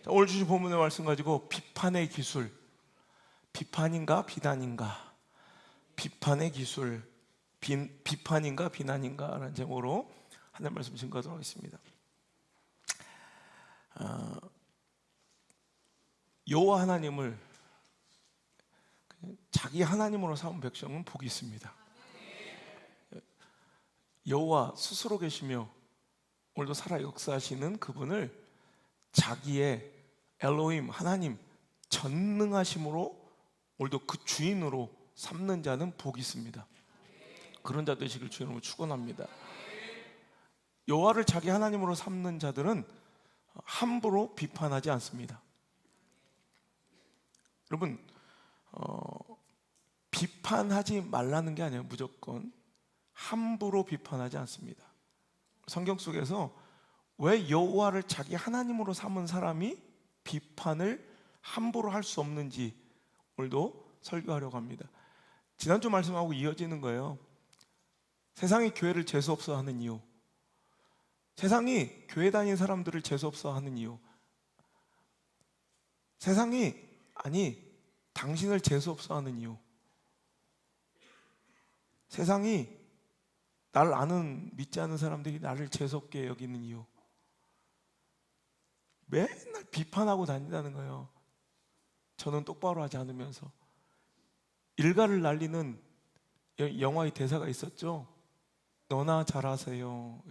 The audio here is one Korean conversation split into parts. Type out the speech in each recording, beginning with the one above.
자, 오늘 주신 본문의 말씀 가지고 비판의 기술, 비판인가 비난인가, 비판의 기술, 비판인가 비난인가 라는 제목으로 하나님 말씀 증거하도록 하겠습니다. 여호와 하나님을 자기 하나님으로 삼은 백성은 복이 있습니다. 여호와 스스로 계시며 오늘도 살아 역사하시는 그분을 자기의 엘로힘 하나님 전능하심으로 오늘도 그 주인으로 삼는 자는 복이 있습니다. 그런 자 되시길 주님으로 축원합니다. 여호와를 자기 하나님으로 삼는 자들은 함부로 비판하지 않습니다. 여러분, 비판하지 말라는 게 아니에요. 무조건 함부로 비판하지 않습니다. 성경 속에서 왜 여호와를 자기 하나님으로 삼은 사람이 비판을 함부로 할 수 없는지 오늘도 설교하려고 합니다. 지난주 말씀하고 이어지는 거예요. 세상이 교회를 재수없어 하는 이유, 세상이 교회 다니는 사람들을 재수없어 하는 이유, 세상이 당신을 재수없어 하는 이유, 세상이 나를 아는 믿지 않는 사람들이 나를 재수없게 여기는 이유, 맨날 비판하고 다닌다는 거예요. 저는 똑바로 하지 않으면서. 일가를 날리는 영화의 대사가 있었죠. 너나 잘하세요.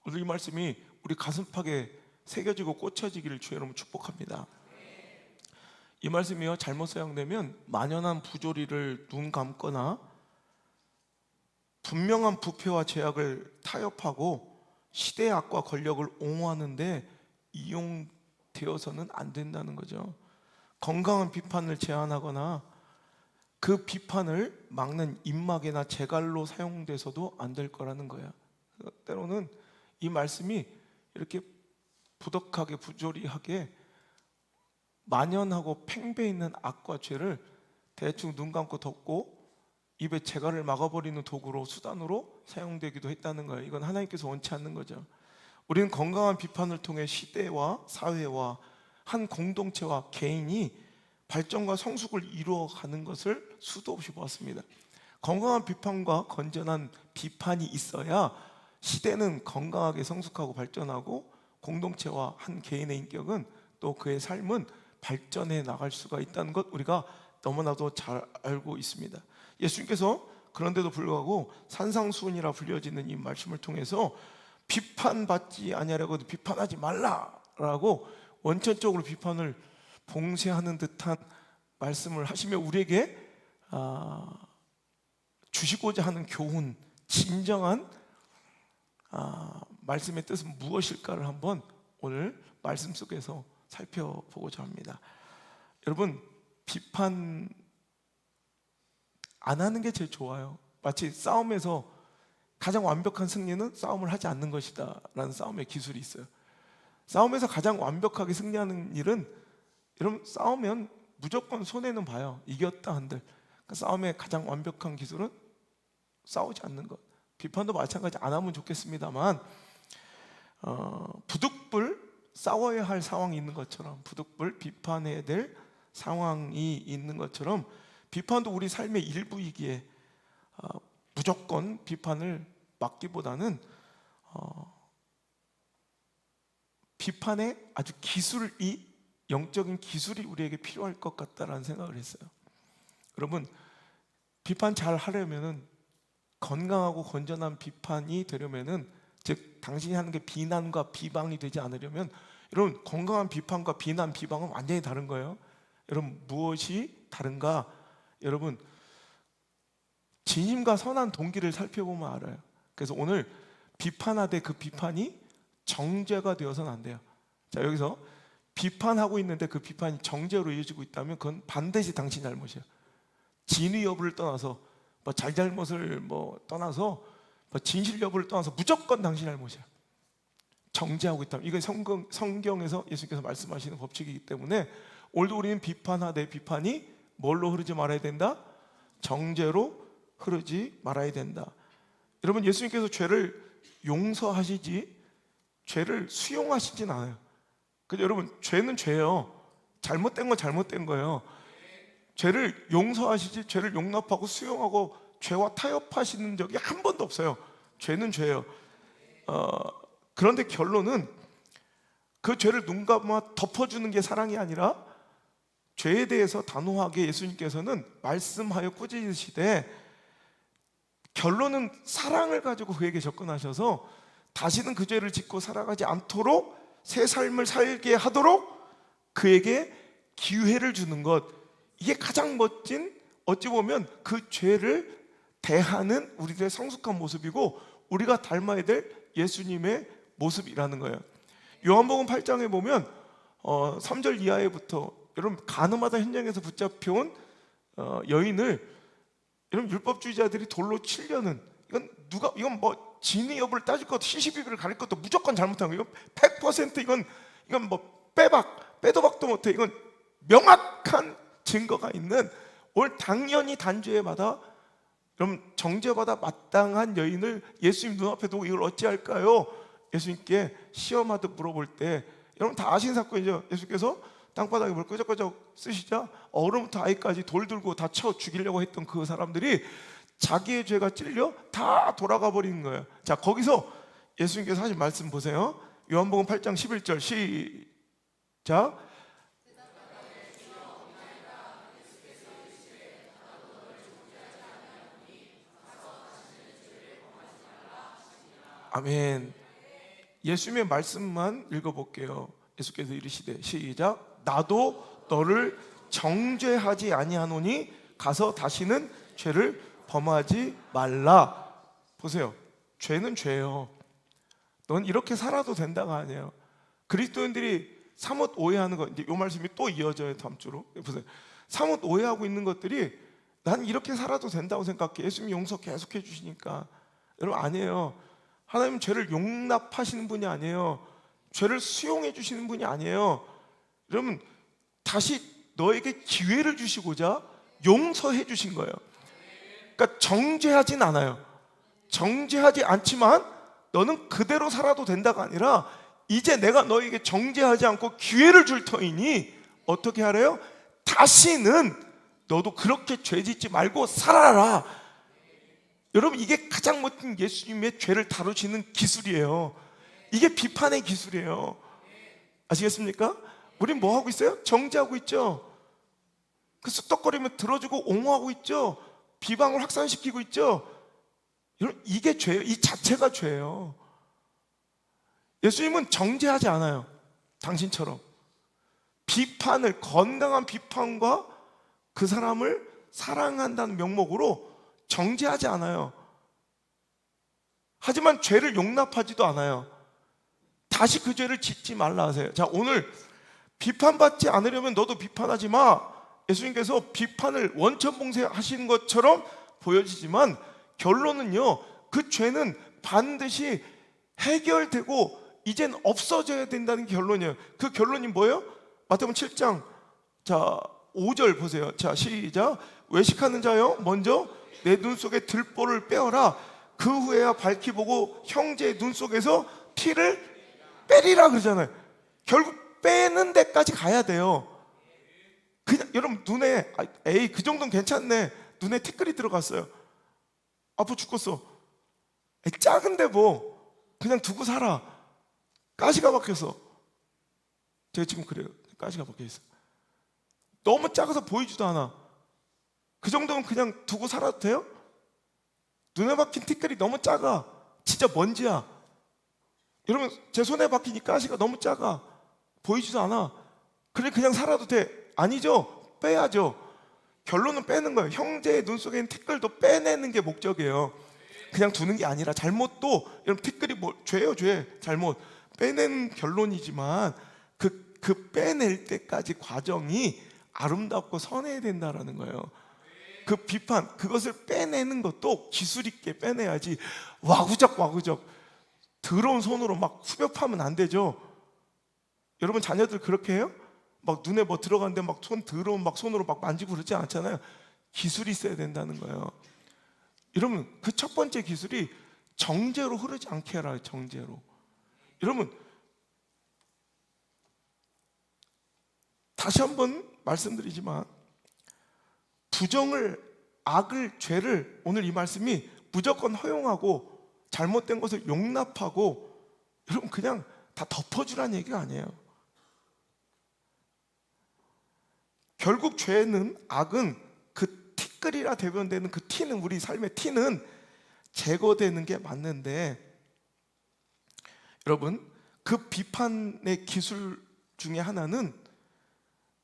오늘 이 말씀이 우리 가슴팍에 새겨지고 꽂혀지기를 주의 이름으로 축복합니다. 이 말씀이요, 잘못 사용되면 만연한 부조리를 눈 감거나 분명한 부패와 죄악을 타협하고 시대의 악과 권력을 옹호하는데 이용되어서는 안 된다는 거죠. 건강한 비판을 제한하거나 그 비판을 막는 입막이나 재갈로 사용돼서도 안 될 거라는 거야. 때로는 이 말씀이 이렇게 부덕하게 부조리하게 만연하고 팽배 있는 악과 죄를 대충 눈 감고 덮고 입에 재갈을 막아버리는 도구로, 수단으로 사용되기도 했다는 거예요. 이건 하나님께서 원치 않는 거죠. 우리는 건강한 비판을 통해 시대와 사회와 한 공동체와 개인이 발전과 성숙을 이루어가는 것을 수도 없이 보았습니다. 건강한 비판과 건전한 비판이 있어야 시대는 건강하게 성숙하고 발전하고 공동체와 한 개인의 인격은 또 그의 삶은 발전해 나갈 수가 있다는 것 우리가 너무나도 잘 알고 있습니다. 예수님께서 그런데도 불구하고 산상수훈이라 불려지는 이 말씀을 통해서 비판받지 아니하려고 비판하지 말라라고 원천적으로 비판을 봉쇄하는 듯한 말씀을 하시며 우리에게 주시고자 하는 교훈, 진정한 말씀의 뜻은 무엇일까를 한번 오늘 말씀 속에서 살펴보고자 합니다. 여러분, 비판 안 하는 게 제일 좋아요. 마치 싸움에서 가장 완벽한 승리는 싸움을 하지 않는 것이다 라는 싸움의 기술이 있어요. 싸움에서 가장 완벽하게 승리하는 일은, 여러분, 싸우면 무조건 손해는 봐요. 이겼다 한들. 그러니까 싸움의 가장 완벽한 기술은 싸우지 않는 것. 비판도 마찬가지 안 하면 좋겠습니다만 부득불 싸워야 할 상황이 있는 것처럼, 부득불 비판해야 될 상황이 있는 것처럼 비판도 우리 삶의 일부이기에 무조건 비판을 막기보다는 비판의 아주 기술이, 영적인 기술이 우리에게 필요할 것 같다라는 생각을 했어요. 여러분, 비판 잘 하려면은, 건강하고 건전한 비판이 되려면은, 즉 당신이 하는 게 비난과 비방이 되지 않으려면, 여러분, 건강한 비판과 비난, 비방은 완전히 다른 거예요. 여러분, 무엇이 다른가? 여러분, 진심과 선한 동기를 살펴보면 알아요. 그래서 오늘 비판하되 그 비판이 정죄가 되어서는 안 돼요. 자, 여기서 비판하고 있는데 그 비판이 정죄로 이어지고 있다면 그건 반드시 당신 잘못이에요. 진위 여부를 떠나서, 잘잘못을 떠나서, 진실 여부를 떠나서 무조건 당신 잘못이에요. 정죄하고 있다면. 이건 성경에서 예수님께서 말씀하시는 법칙이기 때문에 오늘도 우리는 비판하되 비판이 뭘로 흐르지 말아야 된다? 정죄로 흐르지 말아야 된다. 여러분, 예수님께서 죄를 용서하시지 죄를 수용하시진 않아요. 근데 여러분, 죄는 죄예요. 잘못된 건 잘못된 거예요. 죄를 용서하시지, 죄를 용납하고 수용하고 죄와 타협하시는 적이 한 번도 없어요. 죄는 죄예요. 그런데 결론은 그 죄를 눈 감아 덮어주는 게 사랑이 아니라, 죄에 대해서 단호하게 예수님께서는 말씀하여 꾸짖으시되, 결론은 사랑을 가지고 그에게 접근하셔서 다시는 그 죄를 짓고 살아가지 않도록 새 삶을 살게 하도록 그에게 기회를 주는 것, 이게 가장 멋진, 어찌 보면 그 죄를 대하는 우리들의 성숙한 모습이고 우리가 닮아야 될 예수님의 모습이라는 거예요. 요한복음 8장에 보면 3절 이하에부터, 여러분, 가늠하다 현장에서 붙잡혀온 여인을, 여러분, 율법주의자들이 돌로 치려는, 이건 뭐 진위 여부를 따질 것도 시시비비를 가릴 것도 무조건 잘못한 거예요. 100% 이건 뭐 빼도 박도 못해. 이건 명확한 증거가 있는, 오늘 당연히 단죄에 받아, 여러분, 정죄받아 마땅한 여인을 예수님 눈앞에 두고 이걸 어찌할까요? 예수님께 시험하듯 물어볼 때, 여러분 다 아시는 사건이죠. 예수께서 땅바닥에 물 끄적끄적 쓰시자 어른부터 아이까지 돌 들고 다 쳐 죽이려고 했던 그 사람들이 자기의 죄가 찔려 다 돌아가 버리는 거예요. 자, 거기서 예수님께서 하신 말씀 보세요. 요한복음 8장 11절 시작. 아멘. 예수님의 말씀만 읽어볼게요. 예수께서 이르시되 시작. 나도 너를 정죄하지 아니하노니 가서 다시는 죄를 범하지 말라. 보세요. 죄는 죄예요. 넌 이렇게 살아도 된다가 아니에요. 그리스도인들이 사뭇 오해하는 거, 이제 이 말씀이 또 이어져요. 다음 주로 보세요. 사뭇 오해하고 있는 것들이, 난 이렇게 살아도 된다고 생각해. 예수님이 용서 계속 해주시니까. 여러분, 아니에요. 하나님은 죄를 용납하시는 분이 아니에요. 죄를 수용해 주시는 분이 아니에요. 여러분, 다시 너에게 기회를 주시고자 용서해 주신 거예요. 그러니까 정죄하진 않아요. 정죄하지 않지만 너는 그대로 살아도 된다가 아니라, 이제 내가 너에게 정죄하지 않고 기회를 줄 터이니 어떻게 하래요? 다시는 너도 그렇게 죄 짓지 말고 살아라. 여러분, 이게 가장 멋진 예수님의 죄를 다루시는 기술이에요. 이게 비판의 기술이에요. 아시겠습니까? 우린 뭐 하고 있어요? 정죄하고 있죠. 그 쑥덕거리면 들어주고 옹호하고 있죠. 비방을 확산시키고 있죠. 여러분, 이게 죄예요. 이 자체가 죄예요. 예수님은 정죄하지 않아요. 당신처럼 비판을, 건강한 비판과 그 사람을 사랑한다는 명목으로 정죄하지 않아요. 하지만 죄를 용납하지도 않아요. 다시 그 죄를 짓지 말라 하세요. 자, 오늘 비판받지 않으려면 너도 비판하지 마. 예수님께서 비판을 원천봉쇄하시는 것처럼 보여지지만 결론은요, 그 죄는 반드시 해결되고 이젠 없어져야 된다는 결론이에요. 그 결론이 뭐예요? 마태복음 7장 자 5절 보세요. 자, 시작. 외식하는 자여, 먼저 내 눈 속에 들보를 빼어라. 그 후에야 밝히 보고 형제의 눈 속에서 티를 빼리라 그러잖아요. 결국 빼는 데까지 가야 돼요. 그냥 여러분, 눈에 에이 그 정도는 괜찮네, 눈에 티끌이 들어갔어요. 아파 죽겠어. 에이, 작은데 뭐 그냥 두고 살아. 가시가 박혀서, 제가 지금 그래요. 가시가 박혀 있어. 너무 작아서 보이지도 않아. 그 정도면 그냥 두고 살아도 돼요? 눈에 박힌 티끌이 너무 작아. 진짜 먼지야. 여러분, 제 손에 박힌 이 가시가 너무 작아. 보이지도 않아. 그래 그냥 살아도 돼? 아니죠. 빼야죠. 결론은 빼는 거예요. 형제의 눈 속에 있는 티끌도 빼내는 게 목적이에요. 그냥 두는 게 아니라, 잘못도, 여러분, 티끌이 뭐 죄예요, 죄. 잘못 빼낸 결론이지만 그 빼낼 때까지 과정이 아름답고 선해야 된다라는 거예요. 그 비판, 그것을 빼내는 것도 기술 있게 빼내야지 와구적 더러운 손으로 막 후벼 파면 안 되죠. 여러분, 자녀들 그렇게 해요? 막 눈에 뭐 들어가는데 막 손 더러운 막 손으로 막 만지고 그러지 않잖아요. 기술이 있어야 된다는 거예요. 여러분, 그 첫 번째 기술이 정죄로 흐르지 않게 해라. 정죄로. 여러분, 다시 한번 말씀드리지만 부정을, 악을, 죄를 오늘 이 말씀이 무조건 허용하고 잘못된 것을 용납하고 여러분 그냥 다 덮어주라는 얘기가 아니에요. 결국 죄는, 악은 그 티끌이라 대변되는 그 티는, 우리 삶의 티는 제거되는 게 맞는데, 여러분 그 비판의 기술 중에 하나는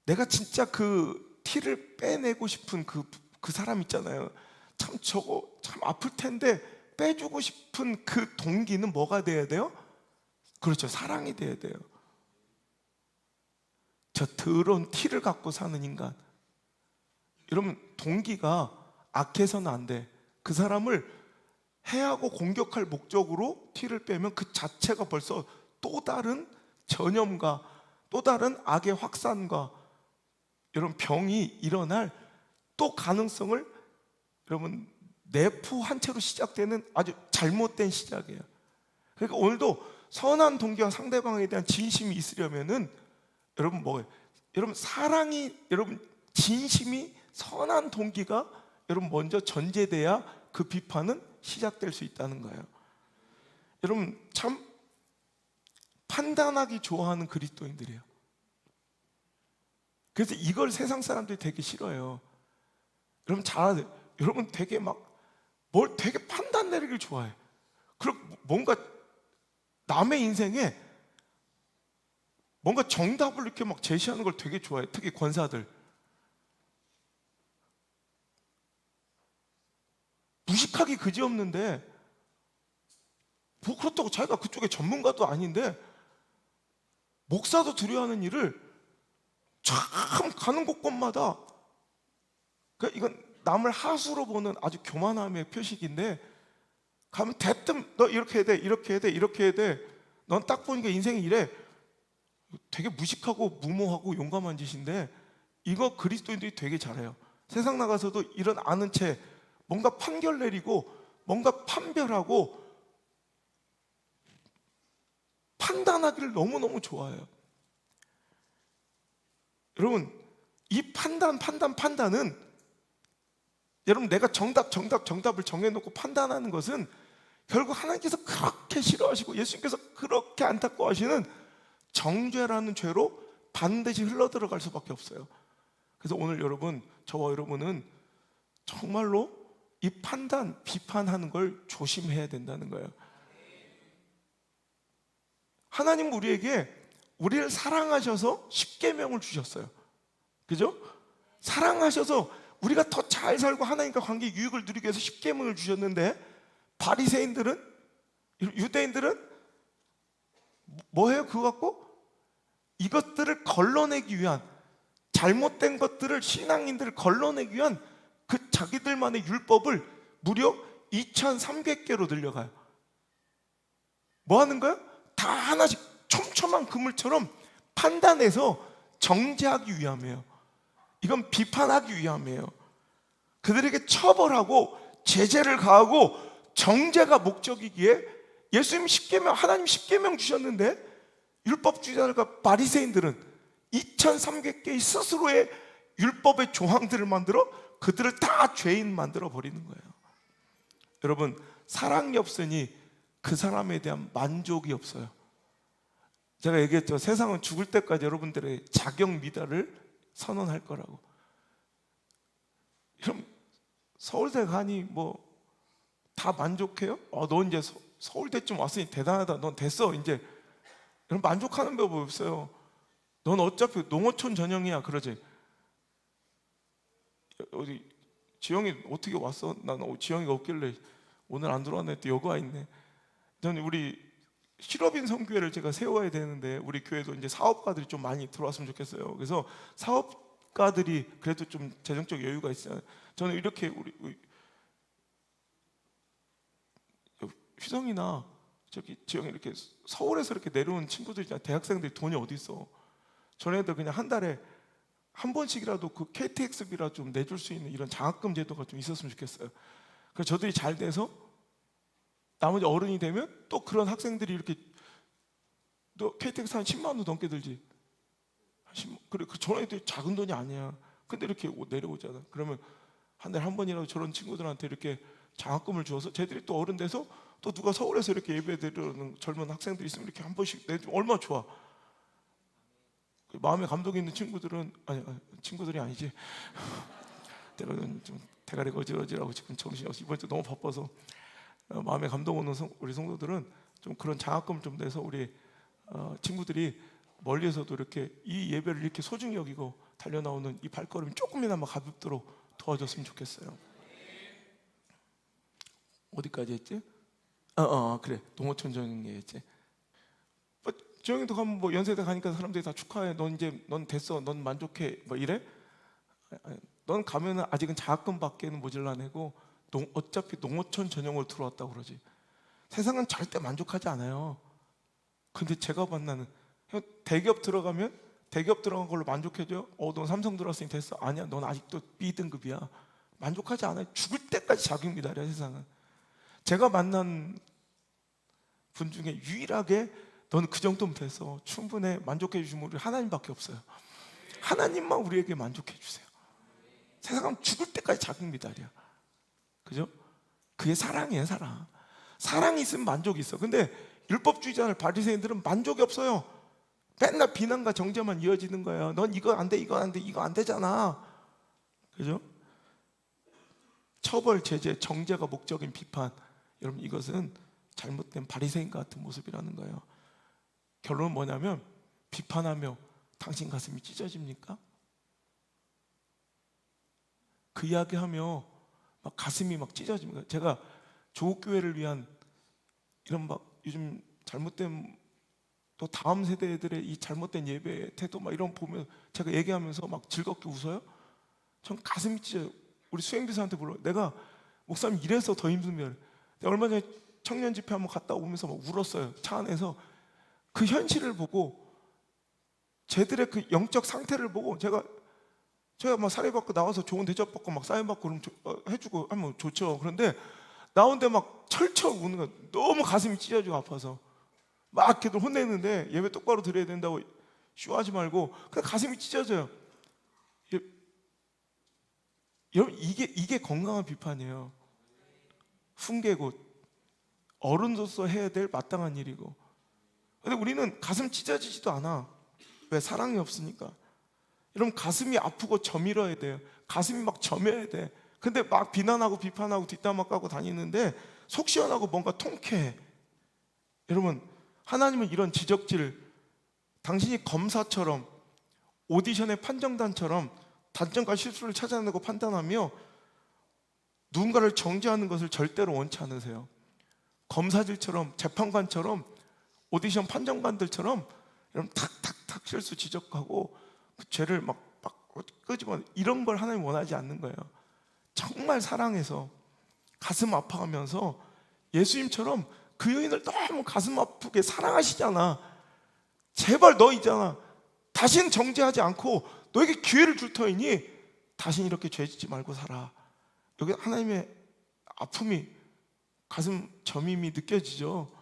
내가 진짜 그 티를 빼내고 싶은 그 사람 있잖아요. 참 저거 참 아플 텐데 빼주고 싶은 그 동기는 뭐가 돼야 돼요? 그렇죠, 사랑이 돼야 돼요. 저 더러운 티를 갖고 사는 인간, 여러분 동기가 악해서는 안 돼. 그 사람을 해하고 공격할 목적으로 티를 빼면 그 자체가 벌써 또 다른 전염과 또 다른 악의 확산과 여러분 병이 일어날 또 가능성을, 여러분 내포 한 채로 시작되는 아주 잘못된 시작이에요. 그러니까 오늘도 선한 동기와 상대방에 대한 진심이 있으려면은 여러분 뭐예요? 여러분 사랑이, 여러분 진심이, 선한 동기가 여러분 먼저 전제돼야 그 비판은 시작될 수 있다는 거예요. 여러분 참 판단하기 좋아하는 그리스도인들이에요. 그래서 이걸 세상 사람들이 되게 싫어해요. 여러분 잘 아세요. 여러분 되게 막 뭘 되게 판단 내리길 좋아해. 그리고 뭔가 남의 인생에 뭔가 정답을 이렇게 막 제시하는 걸 되게 좋아해. 특히 권사들. 무식하기 그지없는데 뭐 그렇다고 자기가 그쪽에 전문가도 아닌데 목사도 두려워하는 일을 참 가는 곳곳마다, 그러니까 이건 남을 하수로 보는 아주 교만함의 표식인데, 가면 대뜸 너 이렇게 해야 돼, 이렇게 해야 돼, 이렇게 해야 돼. 넌 딱 보니까 인생이 이래. 되게 무식하고 무모하고 용감한 짓인데 이거 그리스도인들이 되게 잘해요. 세상 나가서도 이런 아는 채 뭔가 판결 내리고 뭔가 판별하고 판단하기를 너무너무 좋아해요. 여러분 이 판단은 여러분 내가 정답을 정해놓고 판단하는 것은 결국 하나님께서 그렇게 싫어하시고 예수님께서 그렇게 안타까워하시는 정죄라는 죄로 반드시 흘러들어갈 수밖에 없어요. 그래서 오늘 여러분, 저와 여러분은 정말로 이 판단, 비판하는 걸 조심해야 된다는 거예요. 하나님 우리를 사랑하셔서 십계명을 주셨어요. 그죠? 사랑하셔서 우리가 더 잘 살고 하나님과 관계 유익을 누리기 위해서 십계명을 주셨는데, 바리새인들은, 유대인들은 뭐 해요? 그거 갖고 이것들을 걸러내기 위한, 잘못된 것들을, 신앙인들을 걸러내기 위한 그 자기들만의 율법을 무려 2300개로 늘려가요. 뭐 하는 거예요? 다 하나씩 촘촘한 그물처럼 판단해서 정죄하기 위함이에요. 이건 비판하기 위함이에요. 그들에게 처벌하고 제재를 가하고 정죄가 목적이기에 예수님 십계명, 하나님 십계명 주셨는데 율법주의자들과 바리새인들은 2300개의 스스로의 율법의 조항들을 만들어 그들을 다 죄인 만들어 버리는 거예요. 여러분 사랑이 없으니 그 사람에 대한 만족이 없어요. 제가 얘기했죠. 세상은 죽을 때까지 여러분들의 자격 미달을 선언할 거라고. 그럼 서울대 가니 뭐 다 만족해요? 너 이제 서울대쯤 왔으니 대단하다. 넌 됐어 이제. 그럼 만족하는 법 없어요. 넌 어차피 농어촌 전형이야 그러지. 어디 지영이 어떻게 왔어? 난 지영이가 없길래 오늘 안 들어왔네 했더니 여기가 있네. 저는 우리 실업인 선교회를 제가 세워야 되는데 우리 교회도 이제 사업가들이 좀 많이 들어왔으면 좋겠어요. 그래서 사업가들이 그래도 좀 재정적 여유가 있어요. 저는 이렇게 우리 휘성이나 저기 지영이 이렇게 서울에서 이렇게 내려온 친구들이, 대학생들이 돈이 어디 있어? 전에도 그냥 한 달에 한 번씩이라도 그 KTX비라 좀 내줄 수 있는 이런 장학금 제도가 좀 있었으면 좋겠어요. 그래서 저들이 잘 돼서 나머지 어른이 되면 또 그런 학생들이 이렇게, 너 KTX 한 10만 원 넘게 들지? 그래, 그 전화해도 작은 돈이 아니야. 근데 이렇게 내려오잖아. 그러면 한 달에 한 번이라도 저런 친구들한테 이렇게 장학금을 주어서 쟤들이 또 어른 돼서 또 누가 서울에서 이렇게 예배 드리는 젊은 학생들이 있으면 이렇게 한 번씩 내주면 얼마나 좋아. 마음에 감동이 있는 친구들은 아니 친구들이 아니지. 내가 좀 대가리가 어지러지라고 지금 정신이 없어. 이번 주 너무 바빠서. 마음에 감동 오는 우리 성도들은 좀 그런 장학금 좀 내서 우리 친구들이 멀리에서도 이렇게 이 예배를 이렇게 소중히 여기고 달려 나오는 이 발걸음이 조금이나마 가볍도록 도와줬으면 좋겠어요. 어디까지 했지? 그래, 농어촌 정리 했지. 지영이도 가면 뭐 연세대 가니까 사람들이 다 축하해. 넌 이제 넌 됐어. 넌 만족해. 뭐 이래? 넌 가면은 아직은 장학금밖에는 모질라내고 어차피 농어촌 전형으로 들어왔다고 그러지. 세상은 절대 만족하지 않아요. 근데 제가 만나는 대기업 들어가면 대기업 들어간 걸로 만족해줘? 넌 삼성 들어왔으니 됐어. 아니야, 넌 아직도 B등급이야. 만족하지 않아요. 죽을 때까지 자격 미달이야 세상은. 제가 만난 분 중에 유일하게 너는 그 정도면 됐어, 충분해, 만족해 주시면 우리 하나님밖에 없어요. 하나님만 우리에게 만족해 주세요. 세상은 죽을 때까지 자격 미달이야. 그죠? 그게 사랑이에요. 사랑. 사랑이 있으면 만족이 있어. 근데 율법주의자들 바리새인들은 만족이 없어요. 맨날 비난과 정죄만 이어지는 거예요. 넌 이거 안 돼, 이거 안 돼, 이거 안 되잖아. 그죠? 처벌, 제재, 정죄가 목적인 비판. 여러분, 이것은 잘못된 바리새인 같은 모습이라는 거예요. 결론은 뭐냐면, 비판하며 당신 가슴이 찢어집니까? 그 이야기하며 막 가슴이 막 찢어집니다. 제가 조국교회를 위한 이런 막 요즘 잘못된, 또 다음 세대들의 이 잘못된 예배 태도 막 이런 거 보면 제가 얘기하면서 막 즐겁게 웃어요. 전 가슴이 찢어요. 우리 수행비서한테 불러. 내가 목사님 이래서 더 힘들면, 내가 얼마 전에 청년 집회 한번 갔다 오면서 막 울었어요. 차 안에서. 그 현실을 보고, 쟤들의 그 영적 상태를 보고, 제가 막 사례받고 나와서 좋은 대접받고 막 사인받고 그럼 해주고 하면 좋죠. 그런데 나온데 막 철철 우는 거야. 너무 가슴이 찢어지고 아파서 막 걔들 혼내는데 예배 똑바로 드려야 된다고 쇼하지 말고 그냥 가슴이 찢어져요. 여러분, 이게 건강한 비판이에요. 훈계고 어른으로서 해야 될 마땅한 일이고. 근데 우리는 가슴 찢어지지도 않아. 왜? 사랑이 없으니까. 여러분, 가슴이 아프고 저밀어야 돼요. 가슴이 막 저며야 돼. 근데 막 비난하고 비판하고 뒷담화 까고 다니는데 속 시원하고 뭔가 통쾌해. 여러분, 하나님은 이런 지적질, 당신이 검사처럼 오디션의 판정단처럼 단점과 실수를 찾아내고 판단하며 누군가를 정죄하는 것을 절대로 원치 않으세요. 검사들처럼, 재판관처럼, 오디션 판정관들처럼 여러분 탁탁탁 실수 지적하고 그 죄를 막 끄집어, 이런 걸 하나님 원하지 않는 거예요. 정말 사랑해서 가슴 아파하면서 예수님처럼 그 여인을 너무 가슴 아프게 사랑하시잖아. 제발 너 있잖아, 다시는 정죄하지 않고 너에게 기회를 줄 터이니 다시는 이렇게 죄짓지 말고 살아. 여기 하나님의 아픔이, 가슴 저밈이 느껴지죠.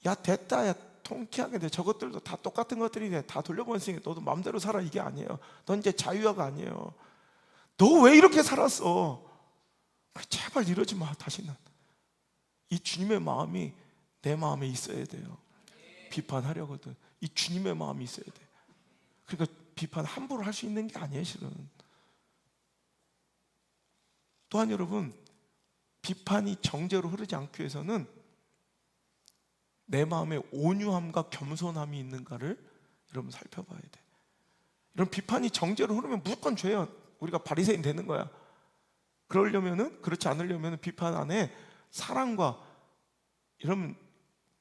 야 됐다, 야 통쾌하게 돼. 저것들도 다 똑같은 것들이네. 다 돌려보냈으니까 너도 마음대로 살아. 이게 아니에요. 넌 이제 자유화가 아니에요. 너 왜 이렇게 살았어? 제발 이러지 마. 다시는. 이 주님의 마음이 내 마음에 있어야 돼요. 비판하려거든. 이 주님의 마음이 있어야 돼. 그러니까 비판 함부로 할 수 있는 게 아니에요, 실은. 또한 여러분, 비판이 정죄로 흐르지 않기 위해서는 내 마음에 온유함과 겸손함이 있는가를 여러분 살펴봐야 돼. 이런 비판이 정죄로 흐르면 무조건 죄야. 우리가 바리새인 되는 거야. 그렇지 않으려면은 비판 안에 사랑과 이런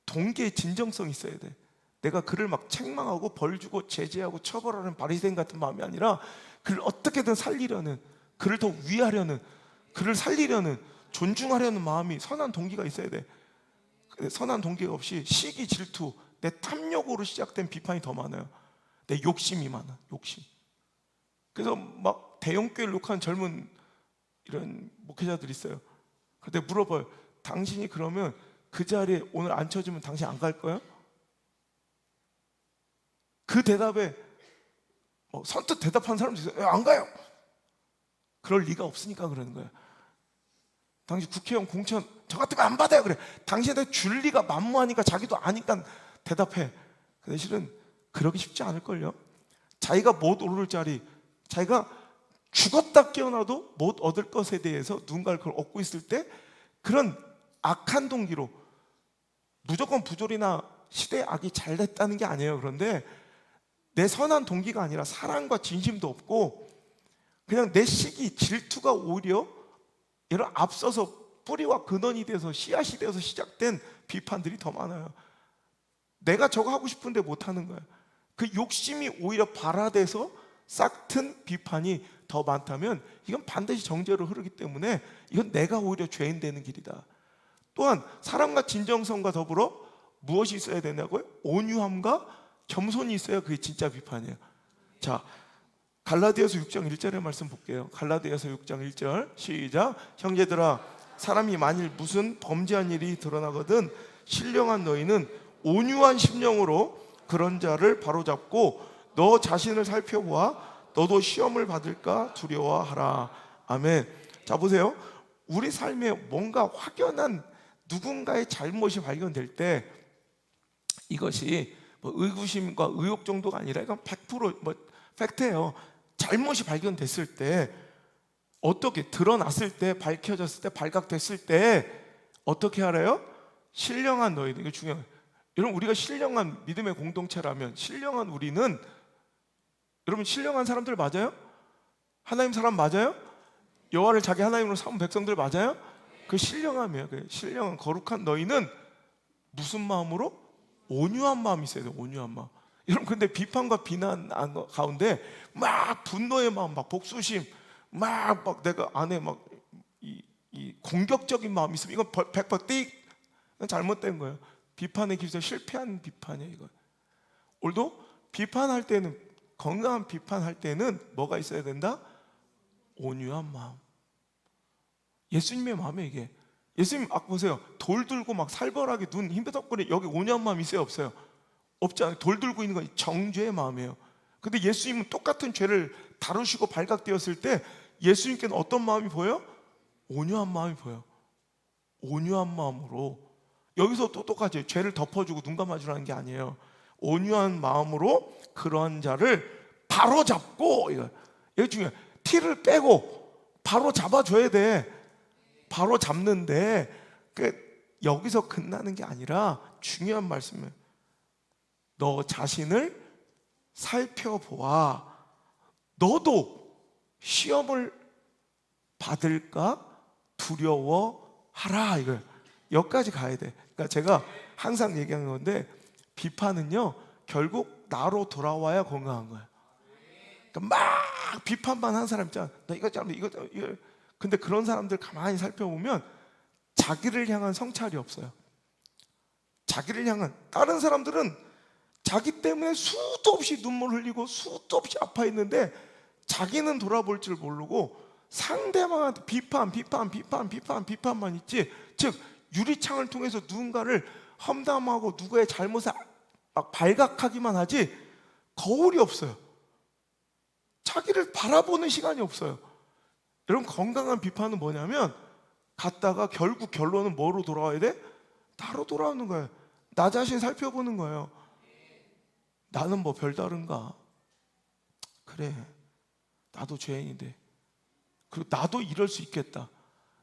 동기의 진정성이 있어야 돼. 내가 그를 막 책망하고 벌 주고 제재하고 처벌하는 바리새인 같은 마음이 아니라 그를 어떻게든 살리려는, 그를 더 위하려는, 그를 살리려는, 존중하려는 마음이, 선한 동기가 있어야 돼. 선한 동기가 없이 시기, 질투, 내 탐욕으로 시작된 비판이 더 많아요. 내 욕심이 많아. 욕심. 그래서 막 대형교회를 욕하는 젊은 이런 목회자들이 있어요. 근데 물어봐요. 당신이 그러면 그 자리에 오늘 안 쳐주면 당신 안 갈 거야? 그 대답에 선뜻 대답한 사람도 있어요. 안 가요. 그럴 리가 없으니까 그러는 거예요. 당시 국회의원 공천 저 같으면 안 받아요. 그래. 당신한테 줄 리가 만무하니까 자기도 아니까 대답해. 근데 실은 그러기 쉽지 않을걸요. 자기가 못 오를 자리, 자기가 죽었다 깨어나도 못 얻을 것에 대해서 누군가를 그걸 얻고 있을 때 그런 악한 동기로 무조건 부조리나 시대의 악이 잘 됐다는 게 아니에요. 그런데 내 선한 동기가 아니라 사랑과 진심도 없고 그냥 내 시기, 질투가 오히려 이런 앞서서 뿌리와 근원이 돼서 씨앗이 돼서 시작된 비판들이 더 많아요. 내가 저거 하고 싶은데 못하는 거예요. 그 욕심이 오히려 발화돼서 싹튼 비판이 더 많다면 이건 반드시 정죄로 흐르기 때문에 이건 내가 오히려 죄인 되는 길이다. 또한 사랑과 진정성과 더불어 무엇이 있어야 되냐고요? 온유함과 겸손이 있어야 그게 진짜 비판이에요. 자, 갈라디아서 6장 1절의 말씀 볼게요. 갈라디아서 6장 1절 시작. 형제들아, 사람이 만일 무슨 범죄한 일이 드러나거든 신령한 너희는 온유한 심령으로 그런 자를 바로잡고 너 자신을 살펴보아 너도 시험을 받을까 두려워하라. 아멘. 자, 보세요. 우리 삶에 뭔가 확연한 누군가의 잘못이 발견될 때 이것이 뭐 의구심과 의혹 정도가 아니라 이건 100% 팩트예요. 잘못이 발견됐을 때 어떻게 드러났을 때 밝혀졌을 때 발각됐을 때 어떻게 하래요? 신령한 너희들. 이거 중요해요. 여러분, 우리가 신령한 믿음의 공동체라면 신령한 우리는, 여러분 신령한 사람들 맞아요? 하나님 사람 맞아요? 여호와를 자기 하나님으로 삼은 백성들 맞아요? 그 신령함이에요. 그 신령한 거룩한 너희는 무슨 마음으로? 온유한 마음이 있어야 돼요. 온유한 마음. 여러분, 근데 비판과 비난 가운데 막 분노의 마음, 막 복수심, 막 내가 안에 막 이 공격적인 마음이 있으면 이건 100% 띡 잘못된 거예요. 비판의 길에서 실패한 비판이에요. 이거. 오늘도 비판할 때는, 건강한 비판할 때는 뭐가 있어야 된다? 온유한 마음. 예수님의 마음에 이게. 예수님 아까 보세요. 돌 들고 막 살벌하게 눈 흰배덕거리, 여기 온유한 마음 있어요, 없어요? 없잖아요. 돌 들고 있는 건 정죄의 마음이에요. 근데 예수님은 똑같은 죄를 다루시고 발각되었을 때 예수님께는 어떤 마음이 보여요? 온유한 마음이 보여요. 온유한 마음으로. 여기서 또 똑같이 죄를 덮어주고 눈 감아주라는 게 아니에요. 온유한 마음으로 그런 자를 바로 잡고, 이거 중요해요. 티를 빼고 바로 잡아줘야 돼. 바로 잡는데 여기서 끝나는 게 아니라 중요한 말씀이에요. 너 자신을 살펴보아 너도 시험을 받을까 두려워하라. 이거예요. 여기까지 가야 돼. 그러니까 제가 항상 얘기하는 건데 비판은요 결국 나로 돌아와야 건강한 거예요. 그러니까 막 비판만 한 사람 있잖아. 나 이거 잘못, 이거. 근데 그런 사람들 가만히 살펴보면 자기를 향한 성찰이 없어요. 자기를 향한, 다른 사람들은 자기 때문에 수도 없이 눈물 흘리고 수도 없이 아파했는데 자기는 돌아볼 줄 모르고 상대방한테 비판만 있지. 즉 유리창을 통해서 누군가를 험담하고 누구의 잘못을 막 발각하기만 하지 거울이 없어요. 자기를 바라보는 시간이 없어요. 여러분, 건강한 비판은 뭐냐면 갔다가 결국 결론은 뭐로 돌아와야 돼? 나로 돌아오는 거예요. 나 자신 살펴보는 거예요. 나는 뭐 별다른가? 그래, 나도 죄인인데, 그리고 나도 이럴 수 있겠다.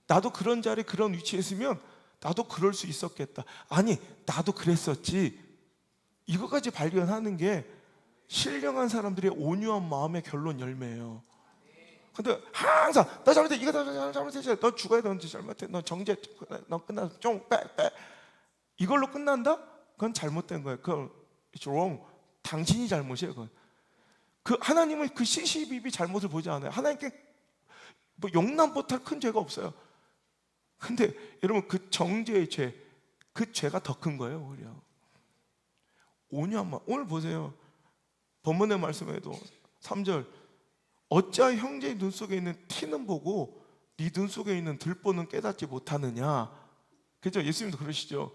나도 그런 자리, 그런 위치에 있으면 나도 그럴 수 있었겠다. 아니, 나도 그랬었지. 이거까지 발견하는 게 신령한 사람들의 온유한 마음의 결론 열매예요. 근데 항상 나 잘못해, 이거 잘못해, 너 죽어야 돼, 너 잘못해, 너 정죄, 너 끝나서 좀 빼. 이걸로 끝난다? 그건 잘못된 거예요. 그건 it's wrong. 당신이 잘못이에요. 그건. 그 하나님은 그 시시비비 잘못을 보지 않아요. 하나님께 뭐 용납 못할 큰 죄가 없어요. 근데 여러분, 그 정죄의 죄, 그 죄가 더 큰 거예요. 오히려 온유한 마음. 오늘 보세요. 본문의 말씀에도 3절, 어찌하여 형제의 눈 속에 있는 티는 보고 네 눈 속에 있는 들보는 깨닫지 못하느냐. 그죠? 예수님도 그러시죠.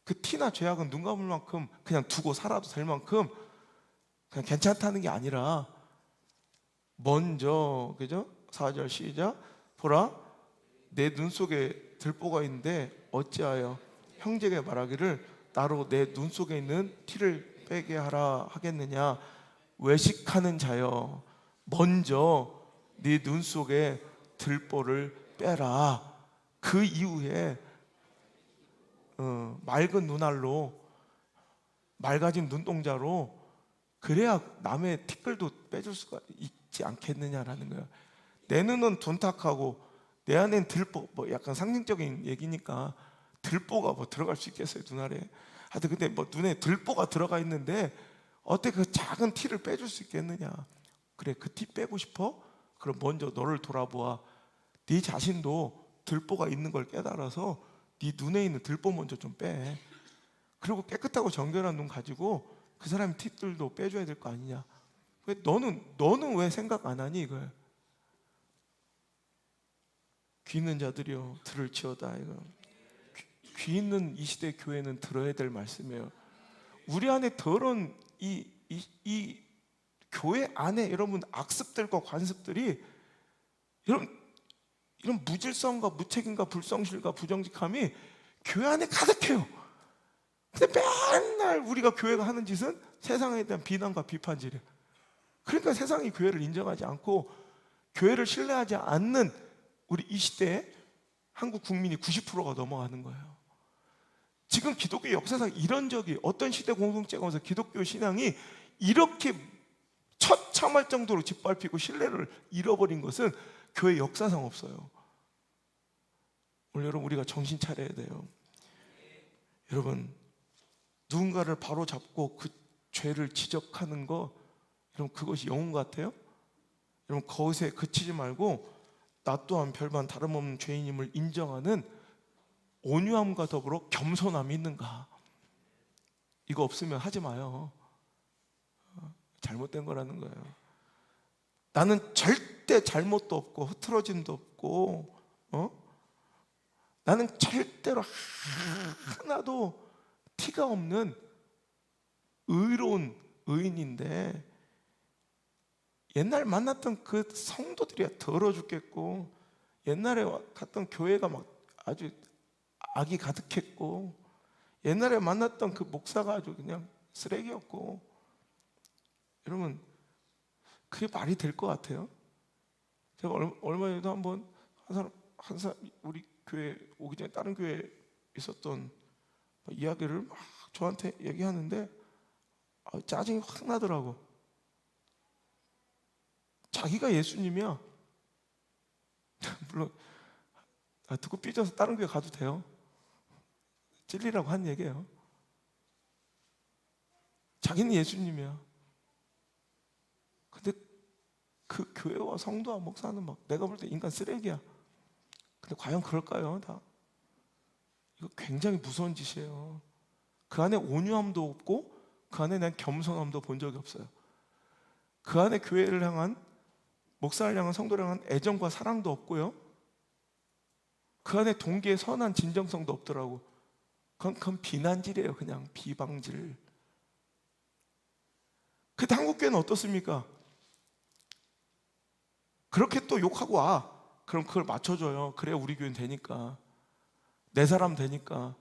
그 티나 죄악은 눈 감을 만큼 그냥 두고 살아도 될 만큼 그냥 괜찮다는 게 아니라 먼저, 그죠? 4절 시작. 보라, 내 눈 속에 들보가 있는데 어찌하여 형제에게 말하기를 나로 내 눈 속에 있는 티를 빼게 하라 하겠느냐. 외식하는 자여, 먼저 네 눈 속에 들보를 빼라. 그 이후에 맑은 눈알로, 맑아진 눈동자로, 그래야 남의 티끌도 빼줄 수가 있지 않겠느냐라는 거예요. 내 눈은 둔탁하고 내 안엔 들보, 뭐 약간 상징적인 얘기니까 들보가 뭐 들어갈 수 있겠어요, 눈알에. 하여튼 근데 뭐 눈에 들보가 들어가 있는데 어떻게 그 작은 티를 빼줄 수 있겠느냐. 그래, 그 티 빼고 싶어? 그럼 먼저 너를 돌아보아. 네 자신도 들보가 있는 걸 깨달아서 네 눈에 있는 들보 먼저 좀 빼. 그리고 깨끗하고 정결한 눈 가지고 그 사람 티들도 빼줘야 될 거 아니냐. 왜 너는 왜 생각 안 하니 이거야. 귀 있는 자들이여 들을지어다. 이거 귀 있는 이 시대 교회는 들어야 될 말씀이에요. 우리 안에 더러운 이 교회 안에 여러분 악습들과 관습들이 이런 무질서함과 무책임과 불성실과 부정직함이 교회 안에 가득해요. 근데 맨날 우리가 교회가 하는 짓은 세상에 대한 비난과 비판질이에요. 그러니까 세상이 교회를 인정하지 않고 교회를 신뢰하지 않는 우리 이 시대에 한국 국민이 90%가 넘어가는 거예요. 지금 기독교 역사상 이런 적이, 어떤 시대 공동체가 오면서 기독교 신앙이 이렇게 처참할 정도로 짓밟히고 신뢰를 잃어버린 것은 교회 역사상 없어요. 오늘 여러분 우리가 정신 차려야 돼요. 여러분 누군가를 바로 잡고 그 죄를 지적하는 거, 여러분 그것이 영혼 같아요? 여러분 거기에 그치지 말고 나 또한 별반 다름없는 죄인임을 인정하는 온유함과 더불어 겸손함이 있는가. 이거 없으면 하지 마요. 잘못된 거라는 거예요. 나는 절대 잘못도 없고 흐트러짐도 없고 나는 절대로 하나도 티가 없는 의로운 의인인데 옛날 만났던 그 성도들이 더러 죽겠고 옛날에 갔던 교회가 막 아주 악이 가득했고 옛날에 만났던 그 목사가 아주 그냥 쓰레기였고, 여러분 그게 말이 될 것 같아요? 제가 얼마 전에도 한 사람 우리 교회 오기 전에 다른 교회에 있었던 이야기를 막 저한테 얘기하는데 짜증이 확 나더라고. 자기가 예수님이야. 물론 듣고 삐져서 다른 교회 가도 돼요. 찔리라고 한 얘기예요. 자기는 예수님이야. 근데 그 교회와 성도와 목사는 막 내가 볼 때 인간 쓰레기야. 근데 과연 그럴까요? 다 이거 굉장히 무서운 짓이에요. 그 안에 온유함도 없고 그 안에 난 겸손함도 본 적이 없어요. 그 안에 교회를 향한, 목사를 향한, 성도를 향한 애정과 사랑도 없고요. 그 안에 동기의 선한 진정성도 없더라고. 그건 비난질이에요. 그냥 비방질. 근데 한국교회는 어떻습니까? 그렇게 또 욕하고 와. 그럼 그걸 맞춰줘요. 그래야 우리 교회는 되니까. 내 사람 되니까.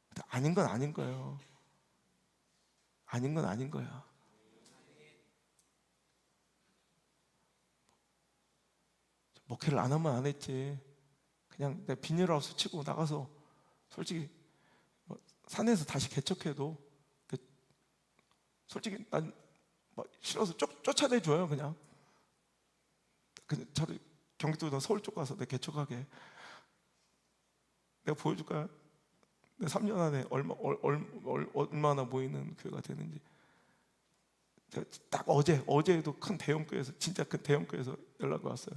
근데 아닌 건 아닌 거예요. 아닌 건 아닌 거야. 목회를 안 하면 안 했지. 그냥 내 비닐하우스 치고 나가서 솔직히 산에서 다시 개척해도 솔직히 난 싫어서 쫓아내줘요. 그냥 저를 경기도에서 서울 쪽 가서 내 개척하게. 내가 보여줄까요? 내 3년 안에 얼마나 모이는 교회가 되는지. 제가 딱 어제에도 큰 대형교회에서, 진짜 큰 대형교회에서 연락이 왔어요.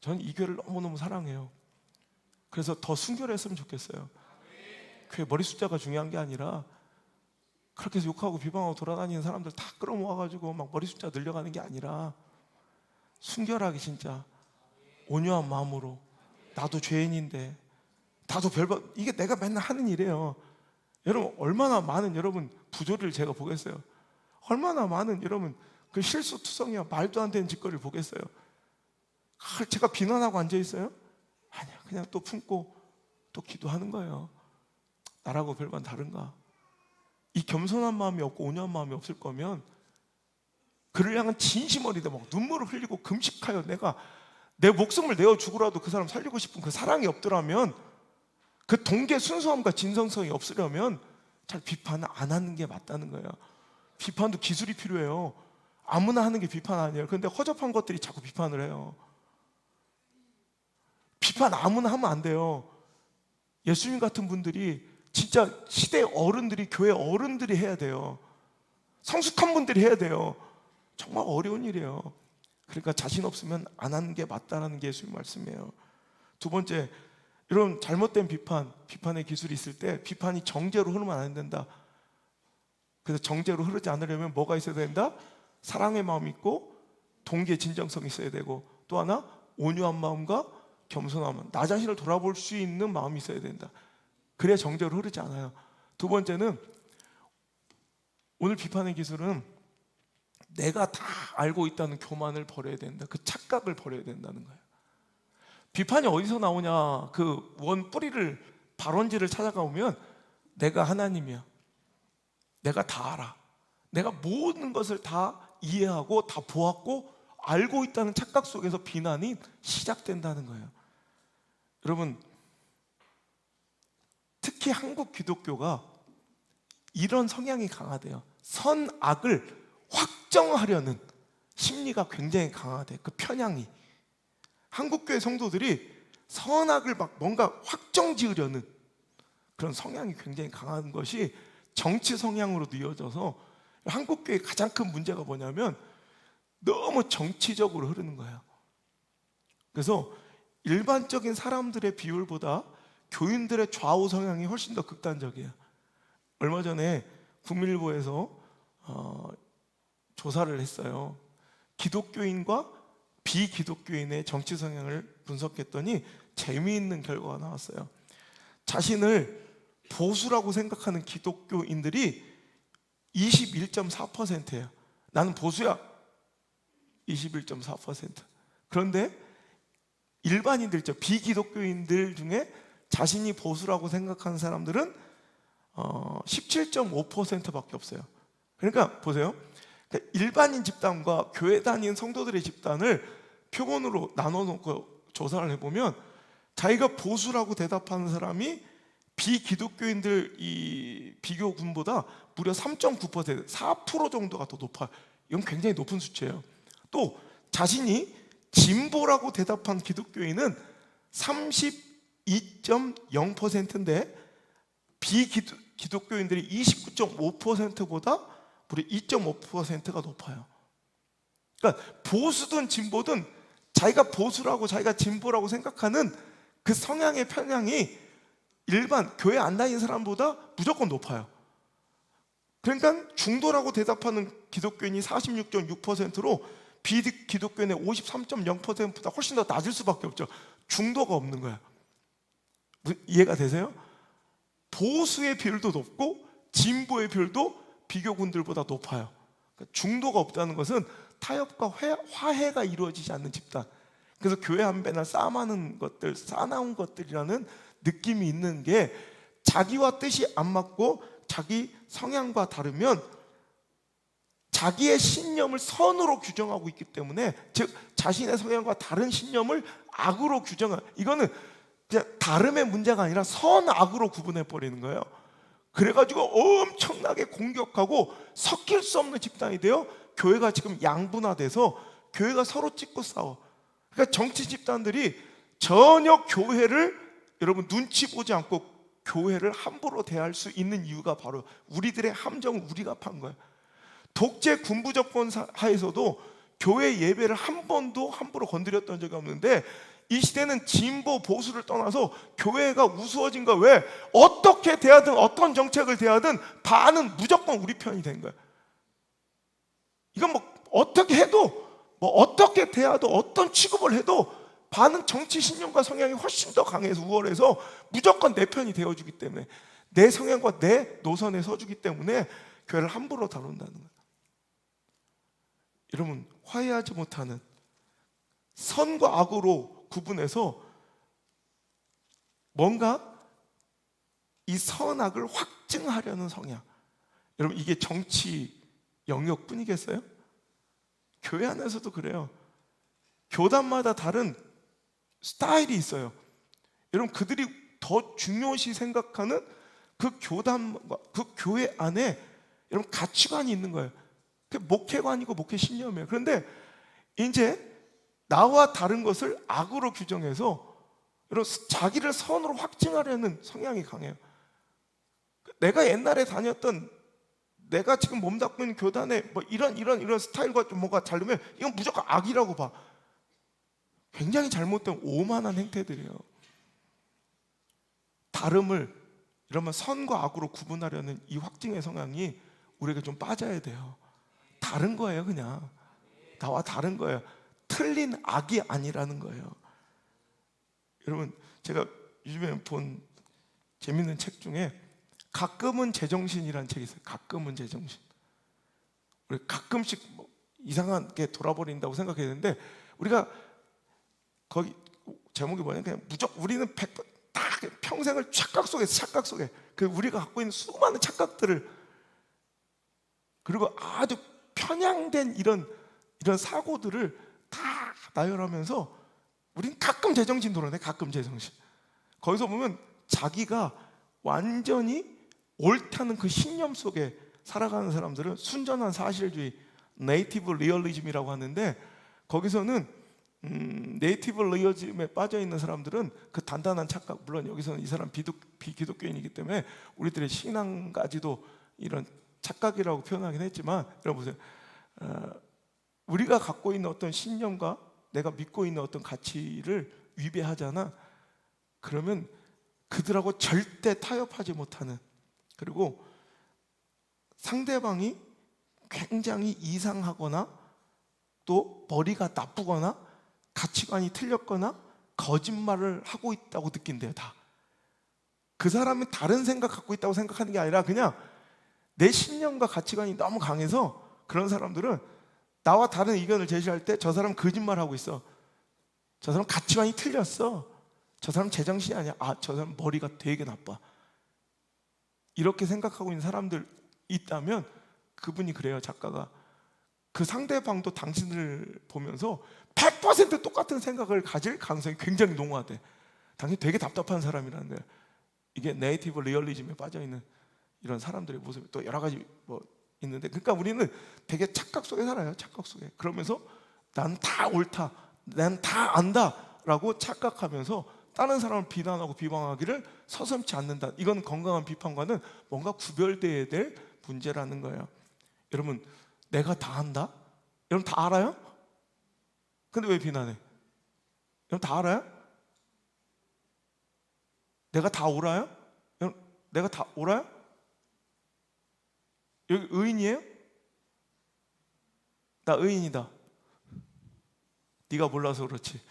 저는 이 교회를 너무너무 사랑해요. 그래서 더 순결했으면 좋겠어요. 교회 머리 숫자가 중요한 게 아니라 그렇게 해서 욕하고 비방하고 돌아다니는 사람들 다 끌어모아가지고 막 머리 숫자 늘려가는 게 아니라 순결하게 진짜 온유한 마음으로, 나도 죄인인데 나도 이게 내가 맨날 하는 일이에요. 여러분 얼마나 많은 여러분 부조리를 제가 보겠어요. 얼마나 많은 여러분 그 실수투성이야 말도 안 되는 짓거리를 보겠어요. 그걸 제가 비난하고 앉아 있어요? 아니야, 그냥 또 품고 또 기도하는 거예요. 나라고 별반 다른가? 이 겸손한 마음이 없고 온유한 마음이 없을 거면 그를 향한 진심 어리다 막 눈물을 흘리고 금식하여 내가 내 목숨을 내어 주고라도 그 사람 살리고 싶은 그 사랑이 없더라면, 그 동기의 순수함과 진성성이 없으려면 잘 비판을 안 하는 게 맞다는 거예요. 비판도 기술이 필요해요. 아무나 하는 게 비판 아니에요. 그런데 허접한 것들이 자꾸 비판을 해요. 비판 아무나 하면 안 돼요. 예수님 같은 분들이 진짜 시대 어른들이, 교회 어른들이 해야 돼요. 성숙한 분들이 해야 돼요. 정말 어려운 일이에요. 그러니까 자신 없으면 안 하는 게 맞다라는 게 예수님 말씀이에요. 두 번째, 이런 잘못된 비판의 기술이 있을 때 비판이 정죄로 흐르면 안 된다. 그래서 정죄로 흐르지 않으려면 뭐가 있어야 된다? 사랑의 마음이 있고 동기의 진정성이 있어야 되고, 또 하나 온유한 마음과 겸손한 마음, 나 자신을 돌아볼 수 있는 마음이 있어야 된다. 그래야 정죄로 흐르지 않아요. 두 번째는, 오늘 비판의 기술은 내가 다 알고 있다는 교만을 버려야 된다. 그 착각을 버려야 된다는 거예요. 비판이 어디서 나오냐, 그 원 뿌리를, 발원지를 찾아가 보면 내가 하나님이야, 내가 다 알아, 내가 모든 것을 다 이해하고 다 보았고 알고 있다는 착각 속에서 비난이 시작된다는 거예요. 여러분, 특히 한국 기독교가 이런 성향이 강하대요. 선악을 확정하려는 심리가 굉장히 강하대. 그 편향이, 한국교회 성도들이 선악을 막 뭔가 확정 지으려는 그런 성향이 굉장히 강한 것이 정치 성향으로도 이어져서, 한국교회의 가장 큰 문제가 뭐냐면 너무 정치적으로 흐르는 거예요. 그래서 일반적인 사람들의 비율보다 교인들의 좌우 성향이 훨씬 더 극단적이에요. 얼마 전에 국민일보에서 조사를 했어요. 기독교인과 비기독교인의 정치 성향을 분석했더니 재미있는 결과가 나왔어요. 자신을 보수라고 생각하는 기독교인들이 21.4%예요. 나는 보수야, 21.4%. 그런데 일반인들, 비기독교인들 중에 자신이 보수라고 생각하는 사람들은 17.5%밖에 없어요. 그러니까 보세요. 일반인 집단과 교회 다니는 성도들의 집단을 표본으로 나눠놓고 조사를 해보면, 자기가 보수라고 대답하는 사람이 비기독교인들 이 비교군보다 무려 3.9%, 4% 정도가 더 높아요. 이건 굉장히 높은 수치예요. 또 자신이 진보라고 대답한 기독교인은 32.0%인데 비기독교인들이 29.5%보다 무려 2.5%가 높아요. 그러니까 보수든 진보든 자기가 보수라고 자기가 진보라고 생각하는 그 성향의 편향이 일반 교회 안 다니는 사람보다 무조건 높아요. 그러니까 중도라고 대답하는 기독교인이 46.6%로 비기독교인의 53.0%보다 훨씬 더 낮을 수밖에 없죠. 중도가 없는 거야. 이해가 되세요? 보수의 비율도 높고 진보의 비율도 비교군들보다 높아요. 그러니까 중도가 없다는 것은 타협과 화해가 이루어지지 않는 집단. 그래서 교회 한 배나 쌓아놓은 것들, 쌓아놓은 것들이라는 느낌이 있는 게, 자기와 뜻이 안 맞고 자기 성향과 다르면 자기의 신념을 선으로 규정하고 있기 때문에, 즉 자신의 성향과 다른 신념을 악으로 규정하는, 이거는 그냥 다름의 문제가 아니라 선악으로 구분해 버리는 거예요. 그래가지고 엄청나게 공격하고 섞일 수 없는 집단이 돼요. 교회가 지금 양분화돼서 교회가 서로 찍고 싸워. 그러니까 정치 집단들이 전혀 교회를, 여러분 눈치 보지 않고 교회를 함부로 대할 수 있는 이유가 바로 우리들의 함정을 우리가 판 거예요. 독재 군부 정권 하에서도 교회 예배를 한 번도 함부로 건드렸던 적이 없는데, 이 시대는 진보 보수를 떠나서 교회가 우스워진 거. 왜? 어떻게 대하든 어떤 정책을 대하든 반은 무조건 우리 편이 된 거예요. 이건 뭐 어떻게 해도, 뭐 어떻게 대하도, 어떤 취급을 해도 반은 정치 신념과 성향이 훨씬 더 강해서 우월해서 무조건 내 편이 되어주기 때문에, 내 성향과 내 노선에 서주기 때문에 교회를 함부로 다룬다는 거예요. 여러분, 화해하지 못하는, 선과 악으로 구분해서 뭔가 이 선악을 확증하려는 성향. 여러분, 이게 정치 영역뿐이겠어요? 교회 안에서도 그래요. 교단마다 다른 스타일이 있어요. 여러분, 그들이 더 중요시 생각하는 그 교단과 그 교회 안에 여러분 가치관이 있는 거예요. 그게 목회관이고 목회 신념이에요. 그런데 이제 나와 다른 것을 악으로 규정해서 여러분 자기를 선으로 확증하려는 성향이 강해요. 내가 옛날에 다녔던, 내가 지금 몸담고 있는 교단에 뭐 이런 스타일과 좀 뭐가 다르면 이건 무조건 악이라고 봐. 굉장히 잘못된 오만한 행태들이에요. 다름을, 이러면 선과 악으로 구분하려는 이 확증의 성향이 우리에게 좀 빠져야 돼요. 다른 거예요. 그냥 나와 다른 거예요. 틀린 악이 아니라는 거예요. 여러분, 제가 요즘에 본 재밌는 책 중에 가끔은 제정신이라는 책이 있어요. 가끔은 제정신. 우리 가끔씩 뭐 이상하게 돌아버린다고 생각했는데, 우리가 거기 제목이 뭐냐면 그냥 무조건 우리는 100% 다 평생을 착각 속에 그 우리가 갖고 있는 수많은 착각들을, 그리고 아주 편향된 이런 사고들을 다 나열하면서 우린 가끔 제정신 돌아내. 가끔 제정신. 거기서 보면 자기가 완전히 옳다는 그 신념 속에 살아가는 사람들은 순전한 사실주의, 네이티브 리얼리즘이라고 하는데, 거기서는 네이티브 리얼리즘에 빠져 있는 사람들은 그 단단한 착각, 물론 여기서는 이 사람 비기독교인이기 때문에 우리들의 신앙까지도 이런 착각이라고 표현하긴 했지만, 여러분 보세요. 우리가 갖고 있는 어떤 신념과 내가 믿고 있는 어떤 가치를 위배하잖아. 그러면 그들하고 절대 타협하지 못하는, 그리고 상대방이 굉장히 이상하거나 또 머리가 나쁘거나 가치관이 틀렸거나 거짓말을 하고 있다고 느낀대요. 다. 그 사람이 다른 생각 갖고 있다고 생각하는 게 아니라 그냥 내 신념과 가치관이 너무 강해서, 그런 사람들은 나와 다른 의견을 제시할 때 저 사람 거짓말하고 있어, 저 사람 가치관이 틀렸어, 저 사람 제정신이 아니야, 저 사람 머리가 되게 나빠, 이렇게 생각하고 있는 사람들 있다면, 그분이 그래요. 작가가 그 상대방도 당신을 보면서 100% 똑같은 생각을 가질 가능성이 굉장히 농후하대. 당신 되게 답답한 사람이라는 거예요. 이게 네이티브 리얼리즘에 빠져있는 이런 사람들의 모습이 또 여러 가지 뭐 있는데, 그러니까 우리는 되게 착각 속에 살아요. 착각 속에. 그러면서 난 다 옳다, 난 다 안다 라고 착각하면서 다른 사람을 비난하고 비방하기를 서슴지 않는다. 이건 건강한 비판과는 뭔가 구별되어야 될 문제라는 거예요. 여러분, 내가 다 안다? 여러분 다 알아요? 근데 왜 비난해? 여러분 다 알아요? 내가 다 옳아요? 여러분, 내가 다 옳아요? 여기 의인이에요? 나 의인이다. 네가 몰라서 그렇지.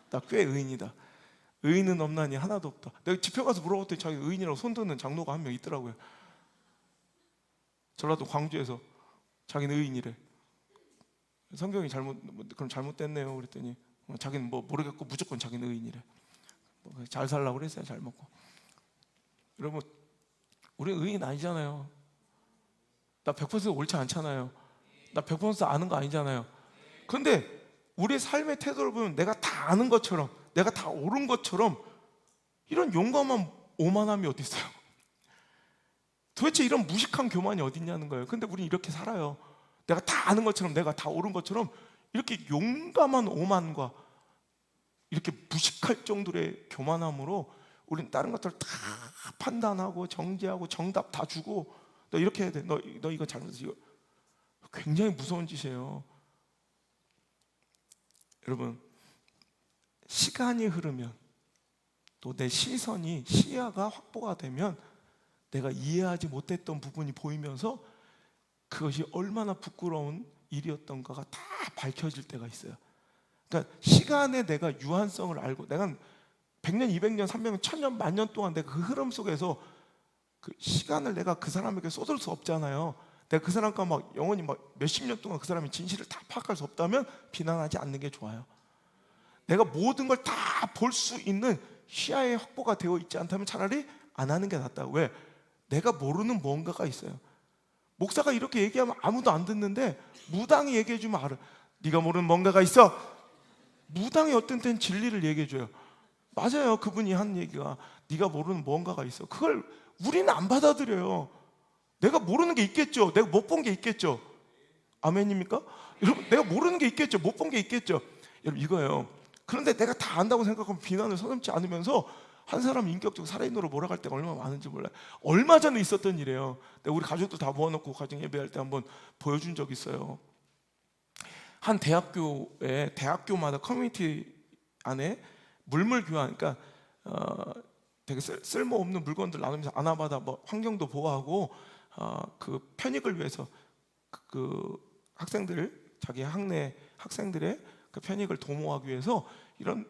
나 꽤 의인이다. 의인은 없나니 하나도 없다. 내가 집회 가서 물어봤더니 자기 의인이라고 손드는 장로가 한 명 있더라고요. 전라도 광주에서 자기는 의인이래. 성경이 그럼 잘못됐네요. 그랬더니 자기는 뭐 모르겠고 무조건 자기는 의인이래. 잘 살라고 그랬어요. 잘 먹고. 여러분, 우리 의인 아니잖아요. 나 100% 옳지 않잖아요. 나 100% 아는 거 아니잖아요. 그런데 우리의 삶의 태도를 보면 내가 다 아는 것처럼, 내가 다 옳은 것처럼, 이런 용감한 오만함이 어디 있어요? 도대체 이런 무식한 교만이 어디 있냐는 거예요. 근데 우리 이렇게 살아요. 내가 다 아는 것처럼, 내가 다 옳은 것처럼, 이렇게 용감한 오만과 이렇게 무식할 정도의 교만함으로 우리는 다른 것들을 다 판단하고 정죄하고 정답 다 주고, 너 이렇게 해야 돼, 너 이거 잘못했어. 이거 굉장히 무서운 짓이에요. 여러분, 시간이 흐르면 또 내 시야가 확보가 되면 내가 이해하지 못했던 부분이 보이면서 그것이 얼마나 부끄러운 일이었던가가 다 밝혀질 때가 있어요. 그러니까 시간에 내가 유한성을 알고, 내가 100년, 200년, 300년, 1000년, 만년 동안 내가 그 흐름 속에서 그 시간을 내가 그 사람에게 쏟을 수 없잖아요. 내가 그 사람과 막 영원히 막 몇십 년 동안 그 사람의 진실을 다 파악할 수 없다면 비난하지 않는 게 좋아요. 내가 모든 걸 다 볼 수 있는 시야의 확보가 되어 있지 않다면 차라리 안 하는 게 낫다. 왜? 내가 모르는 뭔가가 있어요. 목사가 이렇게 얘기하면 아무도 안 듣는데 무당이 얘기해 주면 알아. 네가 모르는 뭔가가 있어. 무당이 어떤 때는 진리를 얘기해 줘요. 맞아요. 그분이 한 얘기가 네가 모르는 뭔가가 있어. 그걸 우리는 안 받아들여요. 내가 모르는 게 있겠죠. 내가 못 본 게 있겠죠. 아멘입니까? 여러분, 내가 모르는 게 있겠죠. 못 본 게 있겠죠. 여러분, 이거예요. 그런데 내가 다 안다고 생각하면 비난을 서슴지 않으면서 한 사람 인격적으로 살아있노로 몰아갈 때가 얼마나 많은지 몰라요. 얼마 전에 있었던 일이에요. 내가 우리 가족들 다 모아놓고 가정 예배할 때 한번 보여준 적 있어요. 한 대학교에 대학교마다 커뮤니티 안에 물물 교환, 그러니까 되게 쓸모없는 물건들 나누면서 아나바다 뭐 환경도 보호하고 그 편익을 위해서 그 학생들 자기 학내 학생들의 그 편익을 도모하기 위해서 이런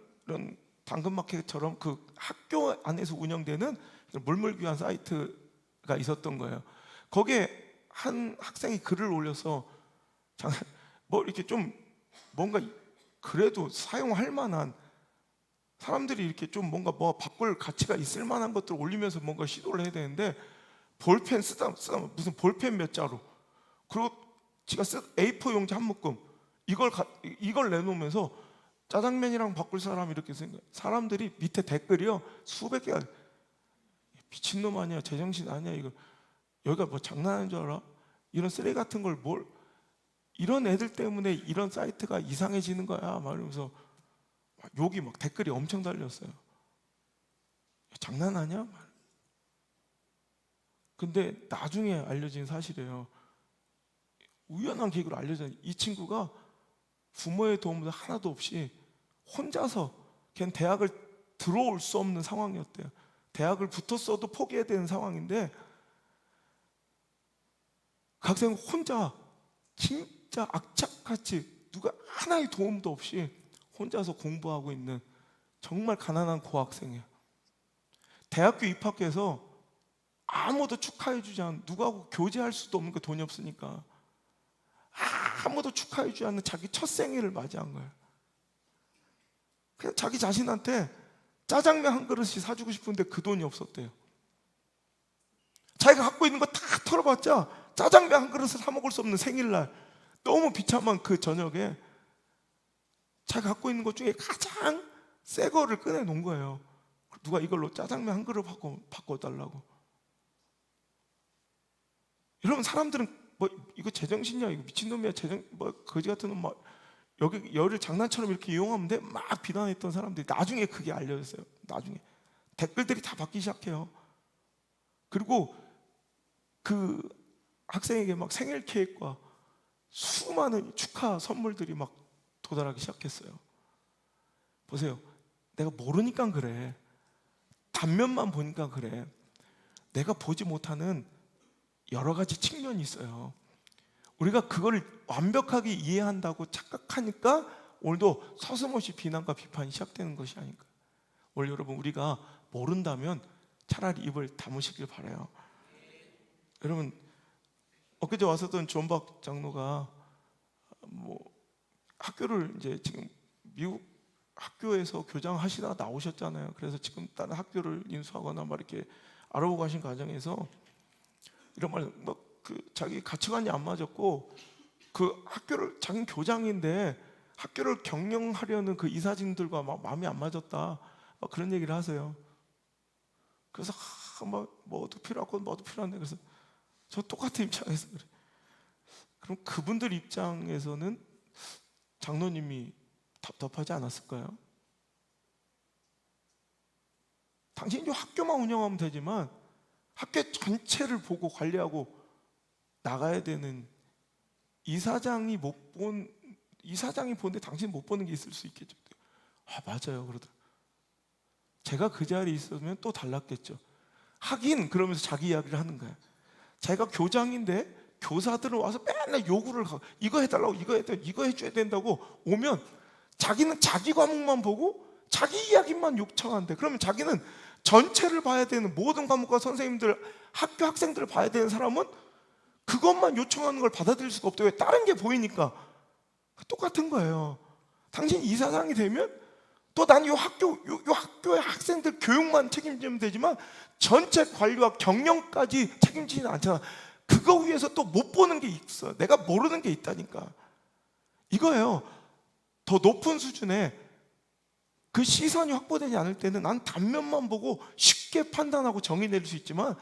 당근마켓처럼 그 학교 안에서 운영되는 물물 교환 사이트가 있었던 거예요. 거기에 한 학생이 글을 올려서 뭐 이렇게 좀 뭔가 그래도 사용할 만한 사람들이 이렇게 좀 뭔가 뭐 바꿀 가치가 있을 만한 것들을 올리면서 뭔가 시도를 해야 되는데 볼펜 쓰다 무슨 볼펜 몇 자루 그리고 지가 A4 용지 한 묶음 이걸 내놓으면서 짜장면이랑 바꿀 사람 이렇게 생각. 사람들이 밑에 댓글이요 수백 개가 미친놈 아니야 제정신 아니야 이거 여기가 뭐 장난하는 줄 알아? 이런 쓰레기 같은 걸 뭘 이런 애들 때문에 이런 사이트가 이상해지는 거야 막 이러면서 욕이 막 댓글이 엄청 달렸어요. 장난하냐? 근데 나중에 알려진 사실이에요. 우연한 계기로 알려진 이 친구가 부모의 도움도 하나도 없이 혼자서 걔는 대학을 들어올 수 없는 상황이었대요. 대학을 붙었어도 포기해야 되는 상황인데 그 학생은 혼자 진짜 악착같이 누가 하나의 도움도 없이 혼자서 공부하고 있는 정말 가난한 고학생이에요. 대학교 입학해서 아무도 축하해주지 않은 누구하고 교제할 수도 없는 거 돈이 없으니까 아무도 축하해주지 않는 자기 첫 생일을 맞이한 거예요. 그냥 자기 자신한테 짜장면 한 그릇씩 사주고 싶은데 그 돈이 없었대요. 자기가 갖고 있는 거 다 털어봤자 짜장면 한 그릇을 사 먹을 수 없는 생일날 너무 비참한 그 저녁에 자기가 갖고 있는 것 중에 가장 새 거를 꺼내 놓은 거예요. 누가 이걸로 짜장면 한 그릇 바꿔달라고. 여러분 사람들은 뭐 이거 제정신이야 이거 미친놈이야 뭐 거지 같은 놈 막 여기 열을 장난처럼 이렇게 이용하면 돼 막 비난했던 사람들이 나중에 그게 알려졌어요. 나중에 댓글들이 다 받기 시작해요. 그리고 그 학생에게 막 생일 케이크와 수많은 축하 선물들이 막 도달하기 시작했어요. 보세요. 내가 모르니까 그래. 단면만 보니까 그래. 내가 보지 못하는 여러 가지 측면이 있어요. 우리가 그걸 완벽하게 이해한다고 착각하니까 오늘도 서슴없이 비난과 비판이 시작되는 것이 아닐까. 오늘 여러분 우리가 모른다면 차라리 입을 다무시길 바라요. 여러분 엊그제 왔었던 존박 장로가 뭐 학교를 이제 지금 미국 학교에서 교장하시다가 나오셨잖아요. 그래서 지금 다른 학교를 인수하거나 막 이렇게 알아보고 가신 과정에서 이런 말, 뭐 그 자기 가치관이 안 맞았고 그 학교를 자기 교장인데 학교를 경영하려는 그 이사진들과 막 마음이 안 맞았다. 막 그런 얘기를 하세요. 그래서 뭐도 필요하고 뭐도 필요한데 그래서 저 똑같은 입장에서 그래. 그럼 그분들 입장에서는 장로님이 답답하지 않았을까요? 당신이 학교만 운영하면 되지만 학교 전체를 보고 관리하고 나가야 되는 이사장이 보는데 당신 못 보는 게 있을 수 있겠죠. 아 맞아요 그러더라. 제가 그 자리에 있었으면 또 달랐겠죠. 하긴 그러면서 자기 이야기를 하는 거야. 자기가 교장인데 교사들은 와서 맨날 요구를 하고 이거 해달라고 이거 해줘야 된다고 오면 자기는 자기 과목만 보고 자기 이야기만 요청한대. 그러면 자기는 전체를 봐야 되는 모든 과목과 선생님들 학교 학생들을 봐야 되는 사람은 그것만 요청하는 걸 받아들일 수가 없대. 왜? 다른 게 보이니까. 똑같은 거예요. 당신이 이사장이 되면 또 난 요 학교의 학생들 교육만 책임지면 되지만 전체 관리와 경영까지 책임지지는 않잖아. 그거 위해서 또 못 보는 게 있어. 내가 모르는 게 있다니까. 이거예요. 더 높은 수준의 그 시선이 확보되지 않을 때는 난 단면만 보고 쉽게 판단하고 정의 내릴 수 있지만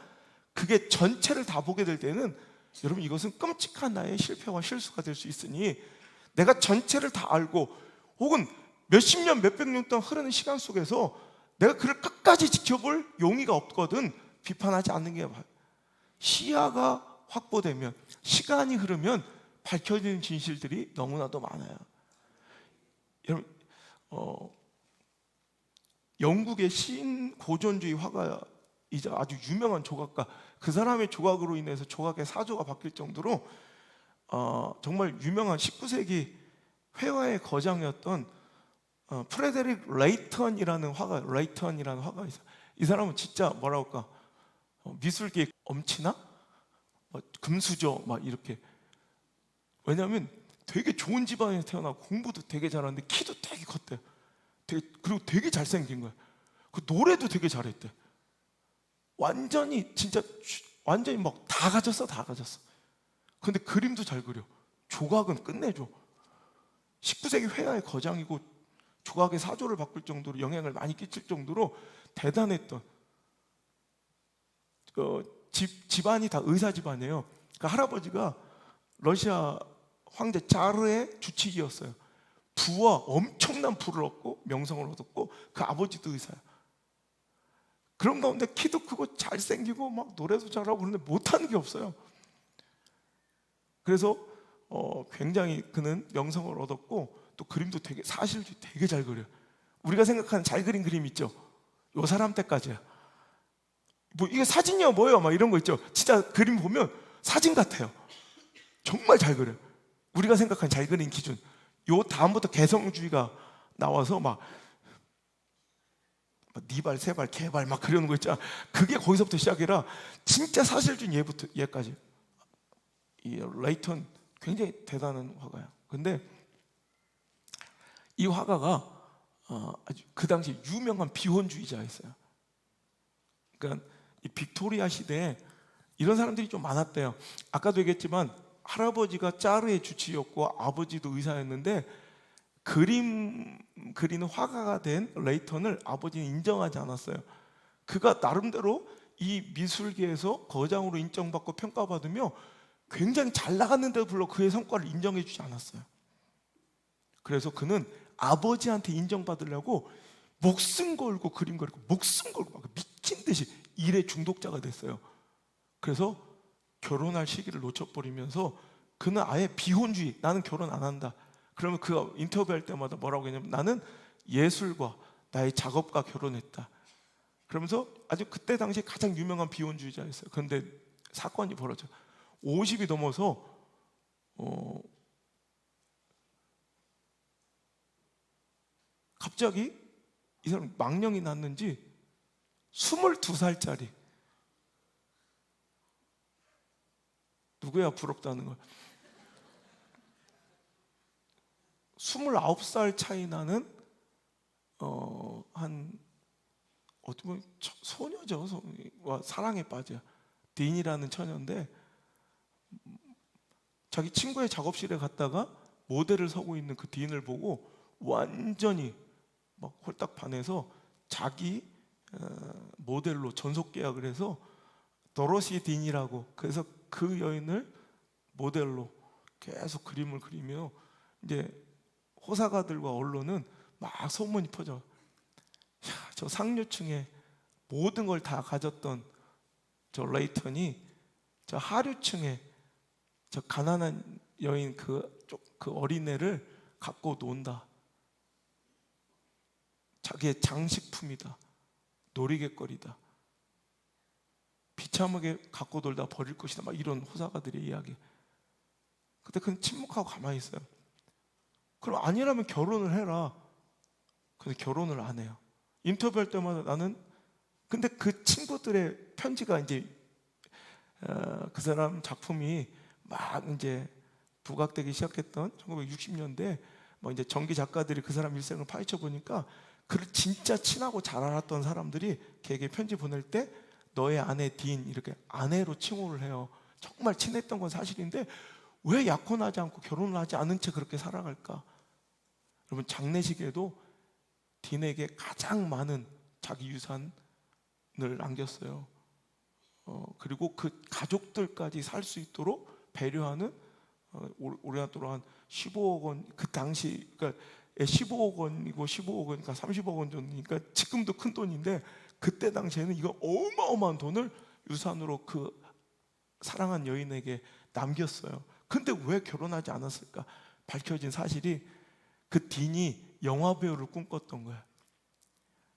그게 전체를 다 보게 될 때는 여러분 이것은 끔찍한 나의 실패와 실수가 될 수 있으니 내가 전체를 다 알고 혹은 몇십 년, 몇백 년 동안 흐르는 시간 속에서 내가 그를 끝까지 지켜볼 용의가 없거든 비판하지 않는 게 맞아요. 시야가 확보되면 시간이 흐르면 밝혀지는 진실들이 너무나도 많아요. 여러분 영국의 시인 고전주의 화가이자 아주 유명한 조각가, 그 사람의 조각으로 인해서 조각의 사조가 바뀔 정도로 정말 유명한 19세기 회화의 거장이었던 프레데릭 레이턴이라는 화가 있어요. 이 사람은 진짜 뭐라고 할까, 미술계의 엄치나 금수저 막 이렇게. 왜냐하면 되게 좋은 집안에서 태어나고 공부도 되게 잘하는데 키도 되게 컸대. 그리고 되게 잘생긴 거야. 그 노래도 되게 잘했대. 완전히 막 다 가졌어. 근데 그림도 잘 그려. 조각은 끝내줘. 19세기 회화의 거장이고 조각의 사조를 바꿀 정도로 영향을 많이 끼칠 정도로 대단했던 집안이 다 의사 집안이에요. 그러니까 할아버지가 러시아 황제 자르의 주치의였어요. 부와 엄청난 부를 얻고 명성을 얻었고 그 아버지도 의사야. 그런 가운데 키도 크고 잘생기고 막 노래도 잘하고 그런데 못하는 게 없어요. 그래서 굉장히 그는 명성을 얻었고 또 그림도 사실 되게 잘 그려요. 우리가 생각하는 잘 그린 그림 있죠? 요 사람 때까지야. 뭐 이게 사진이야 뭐예요? 막 이런 거 있죠? 진짜 그림 보면 사진 같아요. 정말 잘 그려요. 우리가 생각하는 잘 그린 기준. 요 다음부터 개성주의가 나와서 막 니발, 세발, 개발 막 그려놓은 거 있잖아. 그게 거기서부터 시작이라 진짜 사실주의 얘까지. 이 레이턴 굉장히 대단한 화가야. 근데 이 화가가 아주 그 당시 유명한 비혼주의자였어요. 그러니까 이 빅토리아 시대에 이런 사람들이 좀 많았대요. 아까도 얘기했지만 할아버지가 짜르의 주치의였고 아버지도 의사였는데 그림 그리는 화가가 된 레이턴을 아버지는 인정하지 않았어요. 그가 나름대로 이 미술계에서 거장으로 인정받고 평가받으며 굉장히 잘 나갔는데도 불구하고 그의 성과를 인정해 주지 않았어요. 그래서 그는 아버지한테 인정받으려고 목숨 걸고 그림 그리고 목숨 걸고 막 미친 듯이 일에 중독자가 됐어요. 그래서 결혼할 시기를 놓쳐버리면서 그는 아예 비혼주의, 나는 결혼 안 한다. 그러면 그가 인터뷰할 때마다 뭐라고 했냐면 나는 예술과 나의 작업과 결혼했다. 그러면서 아주 그때 당시 가장 유명한 비혼주의자였어요. 그런데 사건이 벌어져. 50이 넘어서 갑자기 이 사람 망령이 났는지 22살짜리 누구야 부럽다는 거야. 29살 차이 나는 어떻게 보면 소녀죠. 사랑에 빠져. 딘이라는 처녀인데 자기 친구의 작업실에 갔다가 모델을 서고 있는 그 딘을 보고 완전히 막 홀딱 반해서 자기 모델로 전속 계약을 해서 도로시 딘이라고, 그래서 그 여인을 모델로 계속 그림을 그리며 이제 호사가들과 언론은 막 소문이 퍼져. 저 상류층에 모든 걸 다 가졌던 저 레이턴이 저 하류층에 저 가난한 여인 그 어린애를 갖고 논다. 자기의 장식품이다. 놀이개거리다. 비참하게 갖고 놀다 버릴 것이다. 막 이런 호사가들의 이야기. 근데 그는 침묵하고 가만히 있어요. 그럼 아니라면 결혼을 해라. 근데 결혼을 안 해요. 인터뷰할 때마다 나는, 근데 그 친구들의 편지가 이제 그 사람 작품이 막 이제 부각되기 시작했던 1960년대 뭐 이제 전기 작가들이 그 사람 일생을 파헤쳐 보니까 그를 진짜 친하고 잘 알았던 사람들이 걔에게 편지 보낼 때 너의 아내 딘 이렇게 아내로 칭호를 해요. 정말 친했던 건 사실인데 왜 약혼하지 않고 결혼을 하지 않은 채 그렇게 살아갈까? 여러분 장례식에도 딘에게 가장 많은 자기 유산을 남겼어요. 그리고 그 가족들까지 살 수 있도록 배려하는 우리나라 돈으로 한 15억 원, 그 당시 그러니까 15억 원이고 15억 원이니까 30억 원 정도니까 지금도 큰 돈인데 그때 당시에는 이거 어마어마한 돈을 유산으로 그 사랑한 여인에게 남겼어요. 근데 왜 결혼하지 않았을까? 밝혀진 사실이 그 딘이 영화 배우를 꿈꿨던 거야.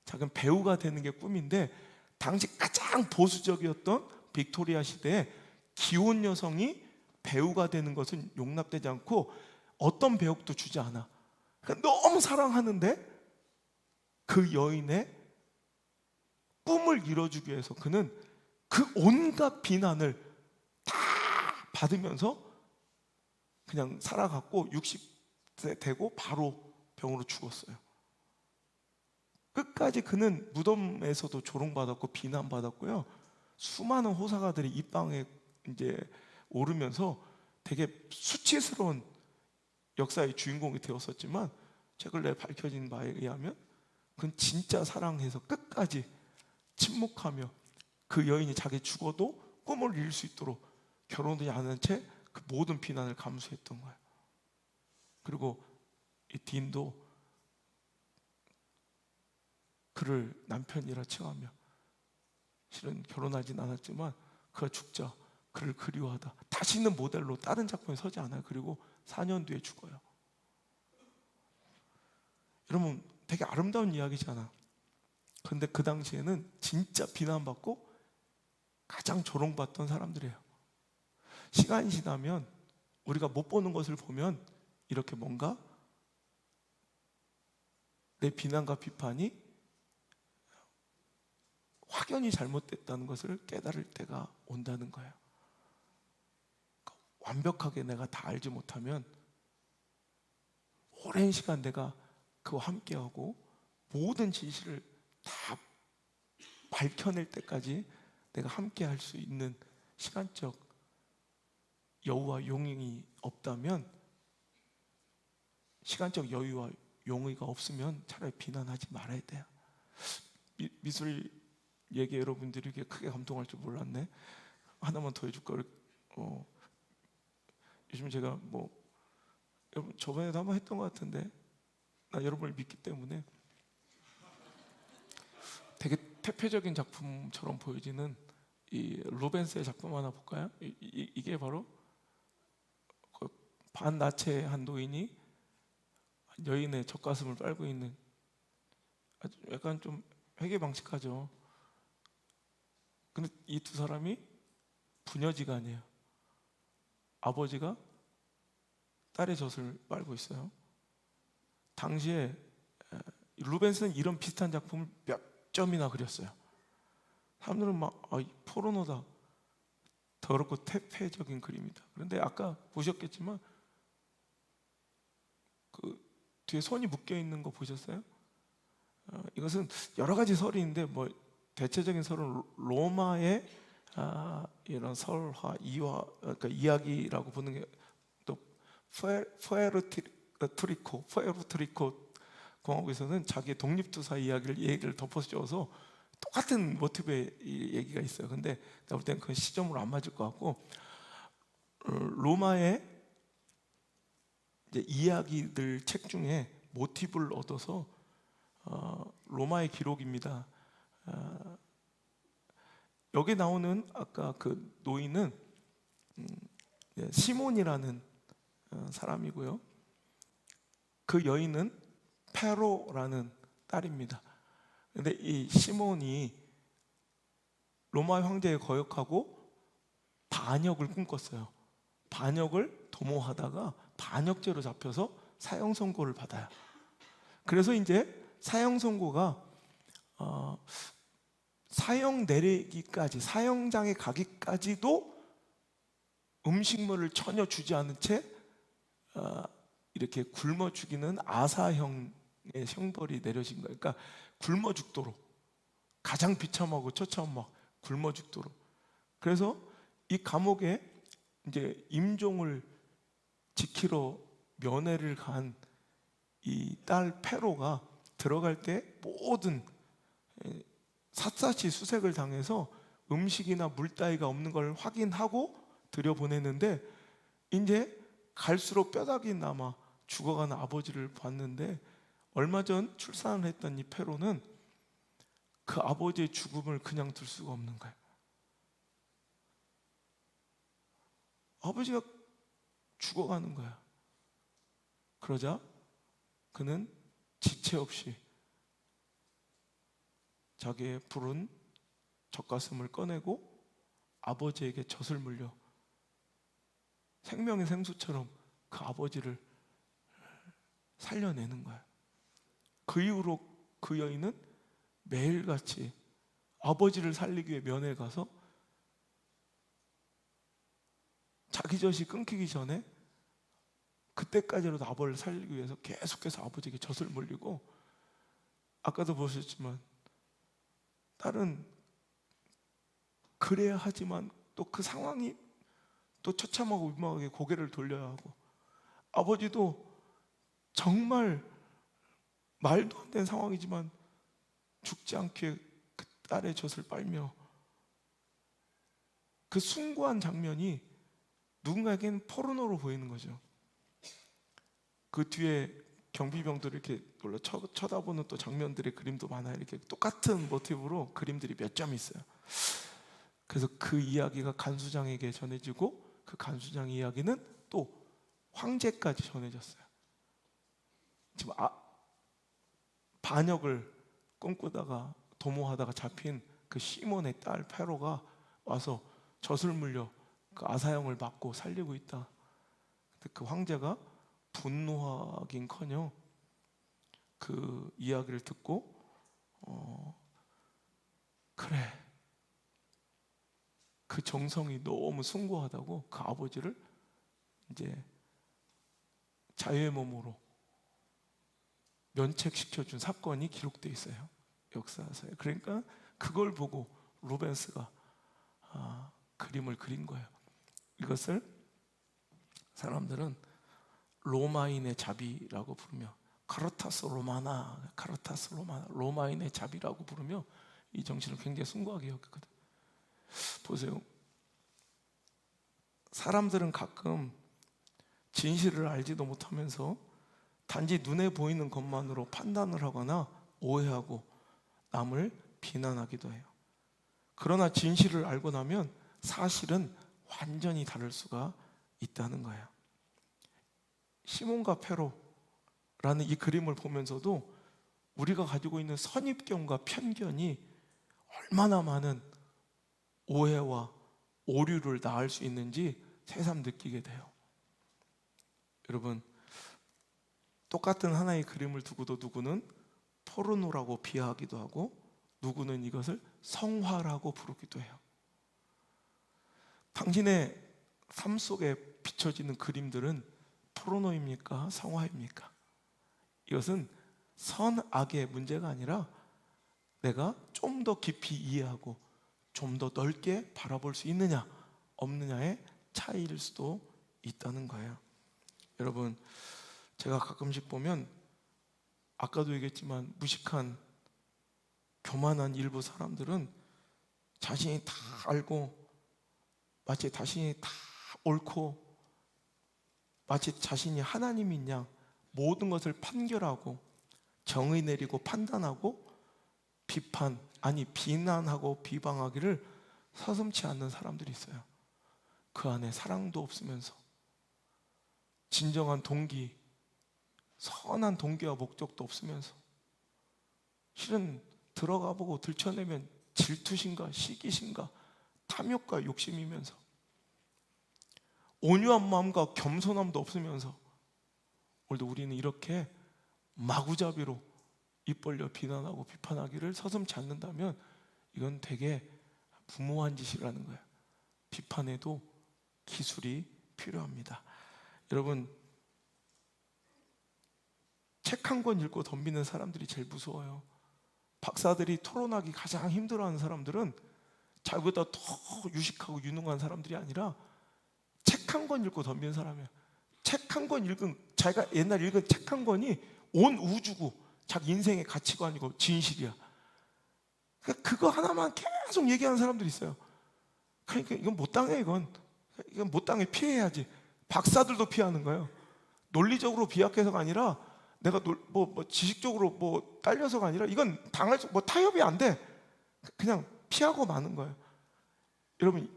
자기는 배우가 되는 게 꿈인데 당시 가장 보수적이었던 빅토리아 시대에 기혼 여성이 배우가 되는 것은 용납되지 않고 어떤 배역도 주지 않아. 그러니까 너무 사랑하는데 그 여인의 꿈을 이뤄주기 위해서 그는 그 온갖 비난을 다 받으면서 그냥 살아갔고 60세 되고 바로 병으로 죽었어요. 끝까지 그는 무덤에서도 조롱받았고 비난받았고요. 수많은 호사가들이 입방에 이제 오르면서 되게 수치스러운 역사의 주인공이 되었었지만 최근 내 밝혀진 바에 의하면 그는 진짜 사랑해서 끝까지 침묵하며 그 여인이 자기 죽어도 꿈을 이룰 수 있도록 결혼하지 않은 채 그 모든 비난을 감수했던 거예요. 그리고 이 딘도 그를 남편이라 칭하며 실은 결혼하진 않았지만 그가 죽자 그를 그리워하다 다시는 모델로 다른 작품에 서지 않아요. 그리고 4년 뒤에 죽어요. 여러분 되게 아름다운 이야기잖아. 그런데 그 당시에는 진짜 비난받고 가장 조롱받던 사람들이에요. 시간이 지나면 우리가 못 보는 것을 보면 이렇게 뭔가 내 비난과 비판이 확연히 잘못됐다는 것을 깨달을 때가 온다는 거예요. 완벽하게 내가 다 알지 못하면 오랜 시간 내가 그와 함께하고 모든 진실을 다 밝혀낼 때까지 내가 함께할 수 있는 시간적 여유와 용의가 없다면, 시간적 여유와 용의가 없으면 차라리 비난하지 말아야 돼요. 미술 얘기 여러분들이 이렇게 크게 감동할 줄 몰랐네. 하나만 더 해줄 걸. 요즘 제가 뭐 여러분 저번에도 한번 했던 것 같은데 나 여러분을 믿기 때문에 되게 대표적인 작품처럼 보여지는 이 루벤스의 작품 하나 볼까요? 이게 바로 그 반나체한 노인이 여인의 젖가슴을 빨고 있는 아주 약간 좀 회개방식하죠. 근데 이 두 사람이 부녀지간이에요. 아버지가 딸의 젖을 빨고 있어요. 당시에 루벤스는 이런 비슷한 작품을 몇 점이나 그렸어요. 사람들은 막 포르노다, 더럽고 퇴폐적인 그림이다. 그런데 아까 보셨겠지만 그 뒤에 손이 묶여 있는 거 보셨어요? 이것은 여러 가지 설이 있는데 뭐 대체적인 설은 로마의 이런 설화, 이화, 그러니까 이야기라고 보는 게 또 푸에르토리코 공화국에서는 자기의 독립투사 얘기를 덮어씌워서 똑같은 모티브의 얘기가 있어요. 근데 내가 볼 때는 그 시점으로 안 맞을 것 같고, 로마의 이제 이야기들 책 중에 모티브를 얻어서 로마의 기록입니다. 여기 나오는 아까 그 노인은 시몬이라는 사람이고요. 그 여인은 페로라는 딸입니다. 근데 이 시몬이 로마 황제에 거역하고 반역을 꿈꿨어요. 반역을 도모하다가 반역죄로 잡혀서 사형 선고를 받아요. 그래서 이제 사형 선고가 사형 내리기까지, 사형장에 가기까지도 음식물을 전혀 주지 않은 채 이렇게 굶어 죽이는 아사형의 형벌이 내려진 거예요. 그러니까 굶어 죽도록, 가장 비참하고 처참한 막 굶어 죽도록. 그래서 이 감옥에 이제 임종을 지키러 면회를 간 이 딸 페로가 들어갈 때 모든 샅샅이 수색을 당해서 음식이나 물 따위가 없는 걸 확인하고 들여보냈는데, 이제 갈수록 뼈다귀 남아 죽어가는 아버지를 봤는데, 얼마 전 출산을 했던 이 페로는 그 아버지의 죽음을 그냥 둘 수가 없는 거예요. 아버지가 죽어가는 거야. 그러자 그는 지체 없이 자기의 부른 젖가슴을 꺼내고 아버지에게 젖을 물려 생명의 생수처럼 그 아버지를 살려내는 거야. 그 이후로 그 여인은 매일같이 아버지를 살리기 위해 면회에 가서 자기 젖이 끊기기 전에 그때까지라도 아버지를 살리기 위해서 계속해서 아버지에게 젖을 물리고, 아까도 보셨지만 딸은 그래야 하지만 또 그 상황이 또 처참하고 위험하게 고개를 돌려야 하고, 아버지도 정말 말도 안 되는 상황이지만 죽지 않게 그 딸의 젖을 빨며, 그 숭고한 장면이 누군가에겐 포르노로 보이는 거죠. 그 뒤에 경비병들을 이렇게 놀라 쳐다보는 또 장면들의 그림도 많아요. 이렇게 똑같은 모티브로 그림들이 몇 점 있어요. 그래서 그 이야기가 간수장에게 전해지고, 그 간수장 이야기는 또 황제까지 전해졌어요. 지금 반역을 꿈꾸다가 도모하다가 잡힌 그 시몬의 딸 페로가 와서 젖을 물려 그 아사형을 맞고 살리고 있다. 근데 그 황제가 분노하긴커녕 그 이야기를 듣고 그래, 그 정성이 너무 숭고하다고 그 아버지를 이제 자유의 몸으로 면책시켜준 사건이 기록되어 있어요, 역사서에. 그러니까 그걸 보고 루벤스가 그림을 그린 거예요. 이것을 사람들은 로마인의 자비라고 부르며, 카르타스 로마나, 로마인의 자비라고 부르며 이 정신을 굉장히 숭고하게 여겼거든. 보세요, 사람들은 가끔 진실을 알지도 못하면서 단지 눈에 보이는 것만으로 판단을 하거나 오해하고 남을 비난하기도 해요. 그러나 진실을 알고 나면 사실은 완전히 다를 수가 있다는 거예요. 시몬과 페로라는 이 그림을 보면서도 우리가 가지고 있는 선입견과 편견이 얼마나 많은 오해와 오류를 낳을 수 있는지 새삼 느끼게 돼요. 여러분, 똑같은 하나의 그림을 두고도 누구는 포르노라고 비하하기도 하고, 누구는 이것을 성화라고 부르기도 해요. 당신의 삶 속에 비춰지는 그림들은 포르노입니까? 성화입니까? 이것은 선악의 문제가 아니라 내가 좀 더 깊이 이해하고 좀 더 넓게 바라볼 수 있느냐 없느냐의 차이일 수도 있다는 거예요. 여러분, 제가 가끔씩 보면 아까도 얘기했지만 무식한 교만한 일부 사람들은 자신이 다 알고 마치 자신이 다 옳고 마치 자신이 하나님인 양 모든 것을 판결하고 정의 내리고 판단하고 비난하고 비방하기를 서슴지 않는 사람들이 있어요. 그 안에 사랑도 없으면서 진정한 동기, 선한 동기와 목적도 없으면서 실은 들어가 보고 들춰내면 질투심과 시기심과 탐욕과 욕심이면서 온유한 마음과 겸손함도 없으면서 오늘도 우리는 이렇게 마구잡이로 입 벌려 비난하고 비판하기를 서슴지 않는다면 이건 되게 무모한 짓이라는 거예요. 비판해도 기술이 필요합니다. 여러분, 책 한 권 읽고 덤비는 사람들이 제일 무서워요. 박사들이 토론하기 가장 힘들어하는 사람들은 자기보다 더 유식하고 유능한 사람들이 아니라 책 한 권 읽고 덤비는 사람이에요. 책 한 권 읽은, 자기가 옛날 읽은 책 한 권이 온 우주고 자기 인생의 가치관이고 진실이야. 그러니까 그거 하나만 계속 얘기하는 사람들이 있어요. 그러니까 이건 못 당해. 이건 못 당해. 피해야지. 박사들도 피하는 거예요. 논리적으로 비약해서가 아니라 내가 지식적으로 딸려서가 아니라 이건 당할 수, 타협이 안 돼. 그냥 피하고 마는 거예요. 여러분,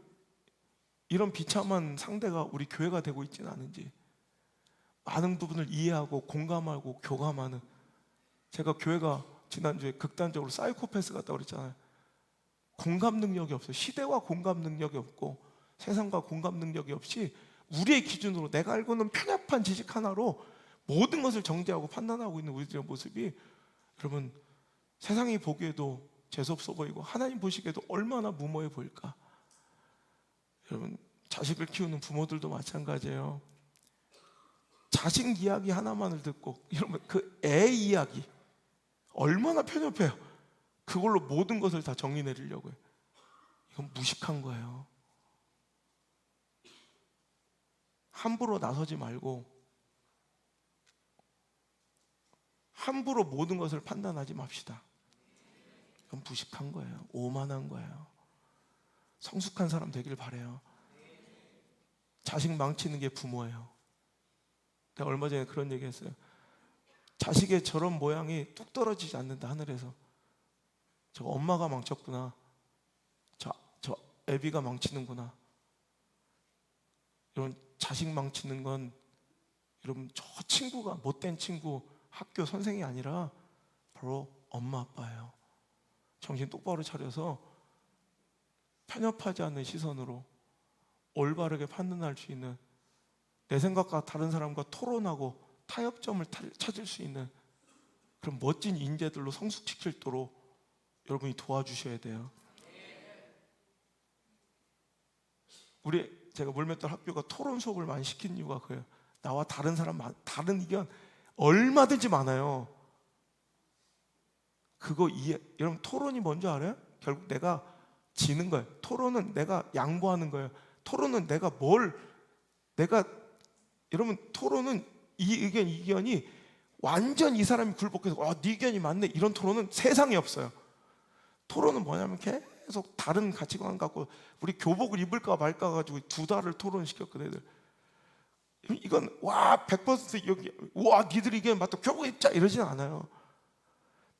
이런 비참한 상대가 우리 교회가 되고 있지는 않은지, 많은 부분을 이해하고 공감하고 교감하는, 제가 교회가 지난주에 극단적으로 사이코패스 같다고 그랬잖아요. 공감 능력이 없어요. 시대와 공감 능력이 없고 세상과 공감 능력이 없이 우리의 기준으로 내가 알고 있는 편협한 지식 하나로 모든 것을 정죄하고 판단하고 있는 우리들의 모습이, 여러분, 세상이 보기에도 재수없어 보이고 하나님 보시기에도 얼마나 무모해 보일까. 여러분, 자식을 키우는 부모들도 마찬가지예요. 자식 이야기 하나만을 듣고, 여러분, 그 애 이야기 얼마나 편협해요. 그걸로 모든 것을 다 정의 내리려고 해요. 이건 무식한 거예요. 함부로 나서지 말고 함부로 모든 것을 판단하지 맙시다. 이건 무식한 거예요. 오만한 거예요. 성숙한 사람 되길 바라요. 자식 망치는 게 부모예요. 내가 얼마 전에 그런 얘기 했어요. 자식의 저런 모양이 뚝 떨어지지 않는다, 하늘에서. 저 엄마가 망쳤구나. 저 애비가 망치는구나. 여러분, 자식 망치는 건, 여러분, 저 친구가, 못된 친구, 학교 선생이 아니라 바로 엄마 아빠예요. 정신 똑바로 차려서 편협하지 않는 시선으로 올바르게 판단할 수 있는, 내 생각과 다른 사람과 토론하고 타협점을 찾을 수 있는 그런 멋진 인재들로 성숙시키도록 여러분이 도와주셔야 돼요. 제가 물맷돌 학교가 토론 수업을 많이 시킨 이유가 그래요. 나와 다른 사람, 다른 의견 얼마든지 많아요. 여러분, 토론이 뭔지 알아요? 결국 내가 지는 거예요. 토론은 내가 양보하는 거예요. 토론은 여러분, 토론은 이 의견, 이 의견이 완전 이 사람이 굴복해서 네 의견이 맞네, 이런 토론은 세상에 없어요. 토론은 뭐냐면 계속 다른 가치관 갖고, 우리 교복을 입을까 말까 가지고 2달을 토론시켰거든, 애들. 이건 100% 여기 니들 의견 맞다, 교복 입자, 이러진 않아요.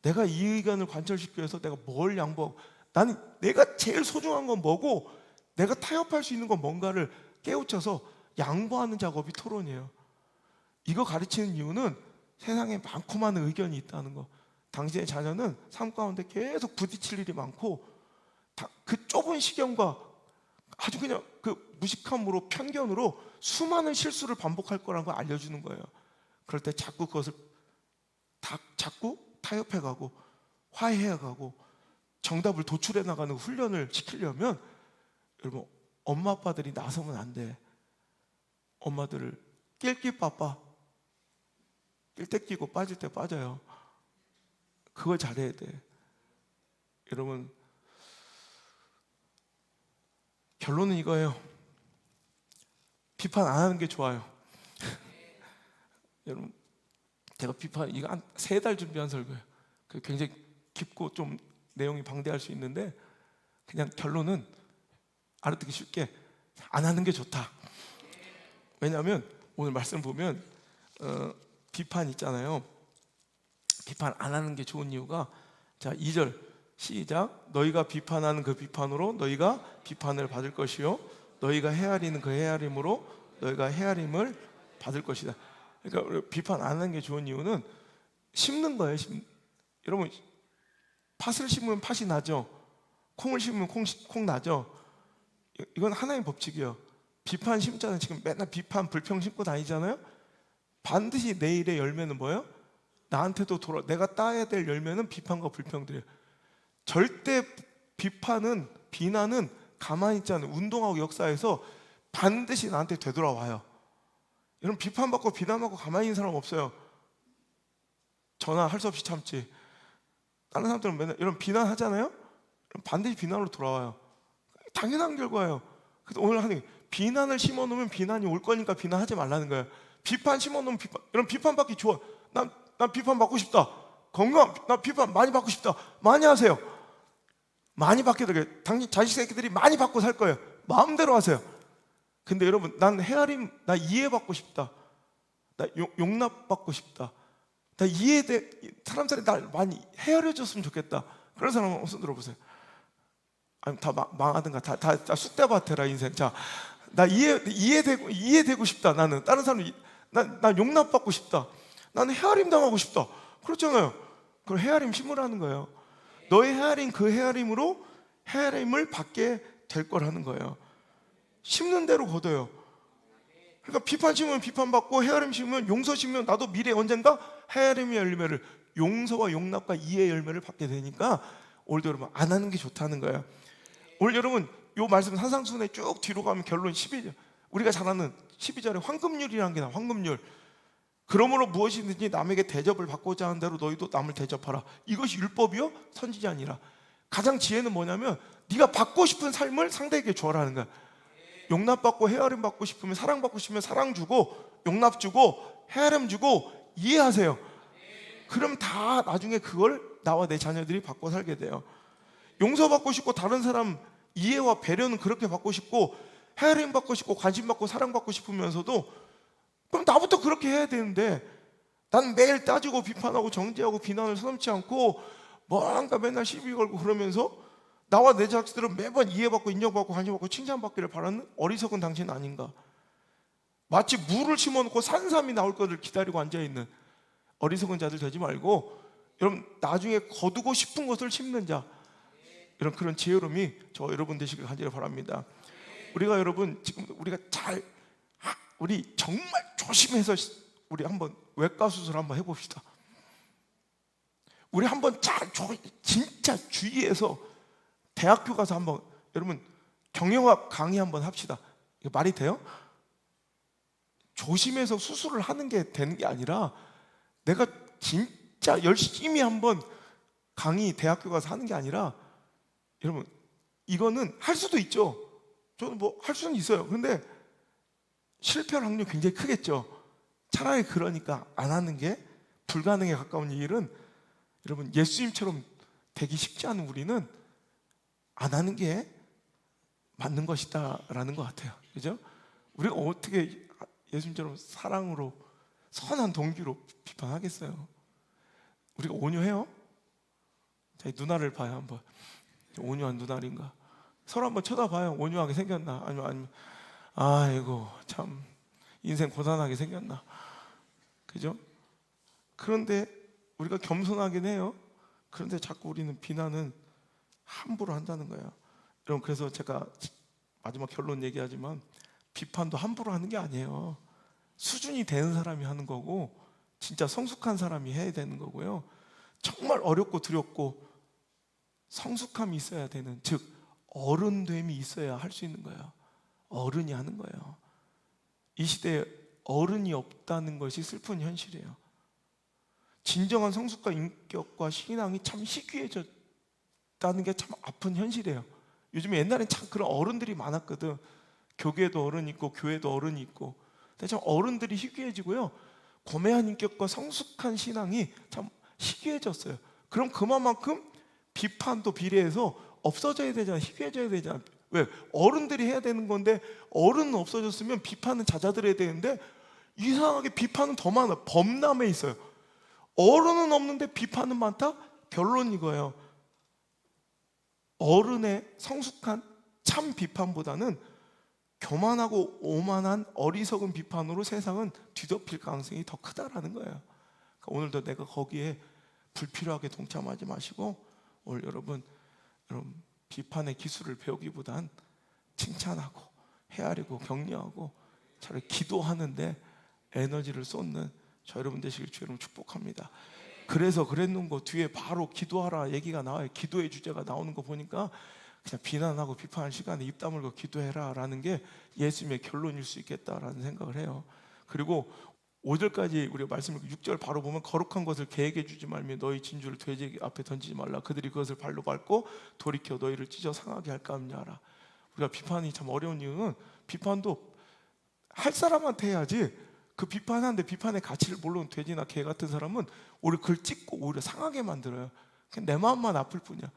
내가 이 의견을 관철시키기 위해서 내가 뭘 양보하고, 나는 내가 제일 소중한 건 뭐고 내가 타협할 수 있는 건 뭔가를 깨우쳐서 양보하는 작업이 토론이에요. 이거 가르치는 이유는 세상에 많고 많은 의견이 있다는 거. 당신의 자녀는 삶 가운데 계속 부딪힐 일이 많고, 그 좁은 시경과 아주 그냥 그 무식함으로, 편견으로 수많은 실수를 반복할 거라는 걸 알려주는 거예요. 그럴 때 자꾸 그것을 자꾸 타협해가고 화해해가고 정답을 도출해 나가는 훈련을 시키려면, 여러분, 엄마 아빠들이 나서면 안 돼. 엄마들을 낄끼 빠빠, 낄 때 끼고 빠질 때 빠져요. 그걸 잘해야 돼. 여러분, 결론은 이거예요. 비판 안 하는 게 좋아요. 여러분, 제가 이거 한 3달 준비한 설교예요. 굉장히 깊고 좀 내용이 방대할 수 있는데, 그냥 결론은 알아듣기 쉽게 안 하는 게 좋다. 왜냐하면 오늘 말씀 보면 비판 있잖아요. 비판 안 하는 게 좋은 이유가, 자, 2절 시작. 너희가 비판하는 그 비판으로 너희가 비판을 받을 것이요, 너희가 헤아리는 그 헤아림으로 너희가 헤아림을 받을 것이다. 그러니까 비판 안 하는 게 좋은 이유는 심는 거예요. 여러분, 팥을 심으면 팥이 나죠. 콩을 심으면 콩 나죠. 이건 하나의 법칙이에요. 비판 심잖아요. 지금 맨날 비판, 불평 심고 다니잖아요. 반드시 내일의 열매는 뭐예요? 나한테도 내가 따야 될 열매는 비판과 불평들이에요. 절대 비난은 가만히 있지 않아요. 운동하고 역사에서 반드시 나한테 되돌아와요. 여러분, 비판받고 비난받고 가만히 있는 사람 없어요. 전화 할 수 없이 참지. 다른 사람들은 맨날 여러분 비난하잖아요. 반드시 비난으로 돌아와요. 당연한 결과예요. 그래서 오늘 하는 게 비난을 심어놓으면 비난이 올 거니까 비난하지 말라는 거예요. 비판 심어놓으면 비판. 여러분 비판받기 좋아. 난 비판받고 싶다. 건강. 나 비판 많이 받고 싶다. 많이 하세요. 많이 받게 되게. 당신 자식 새끼들이 많이 받고 살 거예요. 마음대로 하세요. 근데 여러분, 난 헤아림, 나 이해받고 싶다. 나 용납받고 싶다. 나 사람들이 날 많이 헤아려줬으면 좋겠다. 그런 사람 한번 손 들어보세요. 아니, 다 망하든가, 다 쑥대밭해라, 인생. 자, 나 이해되고 싶다. 나는 다른 사람, 나 용납받고 싶다. 나는 헤아림 당하고 싶다. 그렇잖아요. 그걸 헤아림 심으라는 거예요. 너의 헤아림, 그 헤아림으로 헤아림을 받게 될 거라는 거예요. 심는 대로 거둬요. 그러니까 비판 심으면 비판받고, 헤아림 심으면, 용서 심으면 나도 미래 언젠가 헤아림의 열매를, 용서와 용납과 이해의 열매를 받게 되니까 오늘도 여러분 안 하는 게 좋다는 거예요. 오늘 여러분 요 말씀 산상순에 쭉 뒤로 가면 결론 12절, 우리가 잘 아는 12절에 황금률이라는 게 나와. 황금률. 그러므로 무엇이든지 남에게 대접을 받고자 하는 대로 너희도 남을 대접하라. 이것이 율법이요 선지자 아니라. 가장 지혜는 뭐냐면 네가 받고 싶은 삶을 상대에게 주어라는 거야. 용납받고 헤아림 받고 싶으면, 사랑받고 싶으면 사랑 주고, 용납 주고, 헤아림 주고, 이해하세요. 그럼 다 나중에 그걸 나와 내 자녀들이 받고 살게 돼요. 용서받고 싶고, 다른 사람 이해와 배려는 그렇게 받고 싶고, 헤아림 받고 싶고, 관심 받고, 사랑 받고 싶으면서도, 그럼 나부터 그렇게 해야 되는데, 난 매일 따지고 비판하고 정죄하고 비난을 서슴지 않고 뭔가 맨날 시비 걸고 그러면서 나와 내 자식들은 매번 이해받고 인정받고 관심받고 칭찬받기를 바라는 어리석은 당신 아닌가. 마치 물을 심어놓고 산삼이 나올 것을 기다리고 앉아있는 어리석은 자들 되지 말고, 여러분 나중에 거두고 싶은 것을 심는 자, 이런 그런 지혜로움이 저 여러분 되시길 간절히 바랍니다. 우리가 여러분 지금 우리가 우리 정말 조심해서 우리 한번 외과 수술 한번 해봅시다. 우리 한번 진짜 주의해서 대학교 가서 한번 여러분 경영학 강의 한번 합시다. 이거 말이 돼요? 조심해서 수술을 하는 게 되는 게 아니라 내가 진짜 열심히 한번 강의 대학교 가서 하는 게 아니라, 여러분 이거는 할 수도 있죠. 저는 뭐 할 수는 있어요. 근데 실패할 확률이 굉장히 크겠죠. 차라리 그러니까 안 하는 게 불가능에 가까운 일은, 여러분 예수님처럼 되기 쉽지 않은 우리는 안 하는 게 맞는 것이다라는 것 같아요. 그죠? 우리가 어떻게 예수님처럼 사랑으로 선한 동기로 비판하겠어요? 우리가 온유해요? 자, 누나를 봐요 한번. 온유한 누나인가? 서로 한번 쳐다봐요. 온유하게 생겼나? 아니면 아이고 참 인생 고단하게 생겼나? 그죠? 그런데 우리가 겸손하긴 해요. 그런데 자꾸 우리는 비난은 함부로 한다는 거예요. 여러분, 그래서 제가 마지막 결론 얘기하지만 비판도 함부로 하는 게 아니에요. 수준이 되는 사람이 하는 거고, 진짜 성숙한 사람이 해야 되는 거고요. 정말 어렵고 두렵고 성숙함이 있어야 되는, 즉 어른됨이 있어야 할 수 있는 거예요. 어른이 하는 거예요. 이 시대에 어른이 없다는 것이 슬픈 현실이에요. 진정한 성숙과 인격과 신앙이 참 희귀해졌다는 게 참 아픈 현실이에요. 요즘에 옛날엔 참 그런 어른들이 많았거든. 교계도 어른이 있고 교회도 어른이 있고. 근데 참 어른들이 희귀해지고요, 고매한 인격과 성숙한 신앙이 참 희귀해졌어요. 그럼 그만큼 비판도 비례해서 없어져야 되잖아. 희귀해져야 되잖아. 왜? 어른들이 해야 되는 건데, 어른은 없어졌으면 비판은 잦아들어야 되는데 이상하게 비판은 더 많아. 범람해 있어요. 어른은 없는데 비판은 많다? 결론 이거예요. 어른의 성숙한 참 비판보다는 교만하고 오만한 어리석은 비판으로 세상은 뒤덮일 가능성이 더 크다라는 거예요. 그러니까 오늘도 내가 거기에 불필요하게 동참하지 마시고, 오늘 여러분 비판의 기술을 배우기보단 칭찬하고 헤아리고 격려하고 차라리 기도하는데 에너지를 쏟는 저 여러분 되시길 주의 이름으로 축복합니다. 그래서 그랬는 거 뒤에 바로 기도하라 얘기가 나와요. 기도의 주제가 나오는 거 보니까 그냥 비난하고 비판할 시간에 입 다물고 기도해라 라는 게 예수님의 결론일 수 있겠다라는 생각을 해요. 그리고 5절까지 우리가 말씀을 6절 바로 보면 거룩한 것을 계획해 주지 말며 너희 진주를 돼지 앞에 던지지 말라. 그들이 그것을 발로 밟고 돌이켜 너희를 찢어 상하게 할까 합냐라. 우리가 비판이 참 어려운 이유는 비판도 할 사람한테 해야지, 그 비판하는데 비판의 가치를 모르는 돼지나 개 같은 사람은 오히려 그걸 찢고 오히려 상하게 만들어요. 그냥 내 마음만 아플 뿐이야.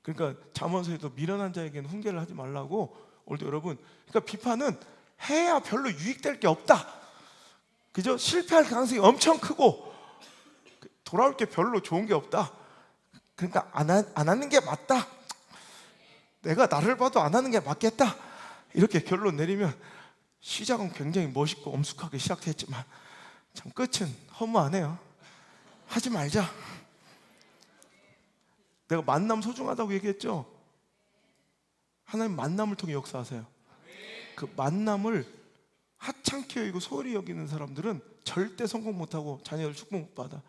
그러니까 잠언서에도 미련한 자에게는 훈계를 하지 말라고. 오늘도 여러분, 그러니까 비판은 해야 별로 유익될 게 없다, 그죠? 실패할 가능성이 엄청 크고 돌아올 게 별로 좋은 게 없다. 그러니까 안 하는 게 맞다, 내가 나를 봐도 안 하는 게 맞겠다, 이렇게 결론 내리면 시작은 굉장히 멋있고 엄숙하게 시작했지만 참 끝은 허무하네요. 하지 말자. 내가 만남 소중하다고 얘기했죠. 하나님 만남을 통해 역사하세요. 그 만남을 하찮게 여기고 소홀히 여기는 사람들은 절대 성공 못하고 자녀를 축복 못 받아.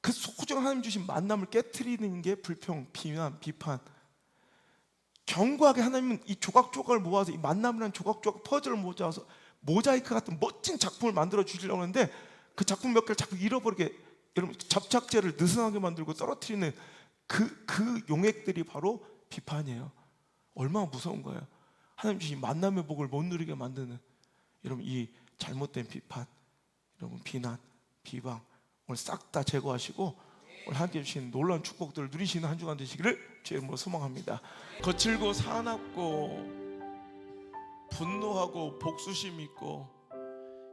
그 소중한 하나님 주신 만남을 깨트리는 게 불평, 비난, 비판. 견고하게 하나님은 이 조각조각을 모아서, 이 만남이라는 조각조각 퍼즐을 모아서 모자이크 같은 멋진 작품을 만들어 주시려고 하는데 그 작품 몇 개를 자꾸 잃어버리게, 여러분 접착제를 느슨하게 만들고 떨어뜨리는 그 용액들이 바로 비판이에요. 얼마나 무서운 거예요. 하나님 주신 만남의 복을 못 누리게 만드는, 여러분 이 잘못된 비판, 여러분 비난, 비방 오늘 싹 다 제거하시고 오늘 함께 주신 놀라운 축복들을 누리시는 한 주간 되시기를 주의 이름으로 소망합니다. 거칠고 사납고 분노하고 복수심 있고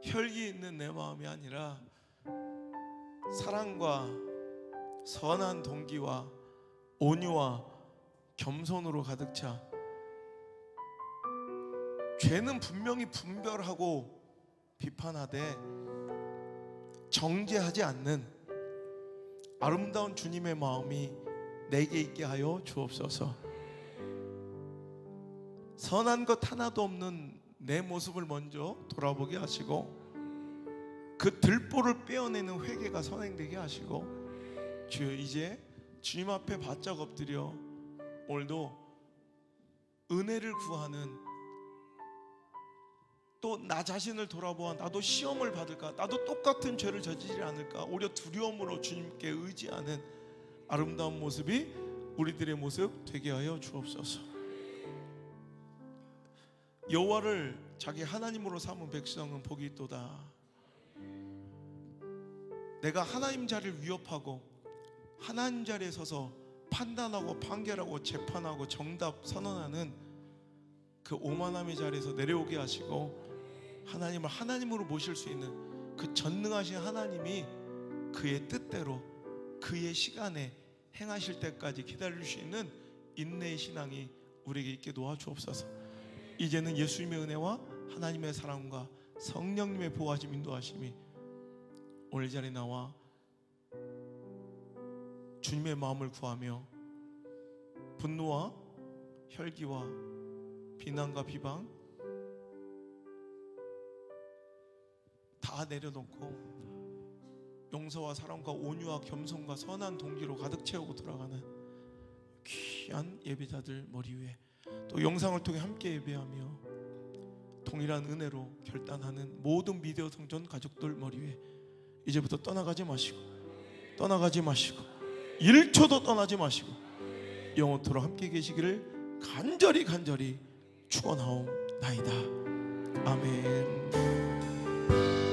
혈기 있는 내 마음이 아니라 사랑과 선한 동기와 온유와 겸손으로 가득 차 죄는 분명히 분별하고 비판하되 정죄하지 않는 아름다운 주님의 마음이 내게 있게 하여 주옵소서. 선한 것 하나도 없는 내 모습을 먼저 돌아보게 하시고 그 들보를 빼어내는 회개가 선행되게 하시고, 주여 이제 주님 앞에 바짝 엎드려 오늘도 은혜를 구하는, 또 나 자신을 돌아보아 나도 시험을 받을까, 나도 똑같은 죄를 저지르지 않을까, 오히려 두려움으로 주님께 의지하는 아름다운 모습이 우리들의 모습 되게 하여 주옵소서. 여호와를 자기 하나님으로 삼은 백성은 복이 있도다. 내가 하나님 자리를 위협하고 하나님 자리에 서서 판단하고 판결하고 재판하고 정답 선언하는 그 오만함의 자리에서 내려오게 하시고 하나님을 하나님으로 모실 수 있는 그 전능하신 하나님이 그의 뜻대로 그의 시간에 행하실 때까지 기다릴 수 있는 인내의 신앙이 우리에게 있게 도와주옵소서. 이제는 예수님의 은혜와 하나님의 사랑과 성령님의 보호하심 인도하심이 오늘 이 자리에 나와 주님의 마음을 구하며 분노와 혈기와 비난과 비방 다 내려놓고 용서와 사랑과 온유와 겸손과 선한 동기로 가득 채우고 돌아가는 귀한 예배자들 머리 위에, 또 영상을 통해 함께 예배하며 동일한 은혜로 결단하는 모든 미디어 성전 가족들 머리 위에 이제부터 떠나가지 마시고 1초도 떠나지 마시고 영원토록 함께 계시기를 간절히 축원하옵나이다. 아멘.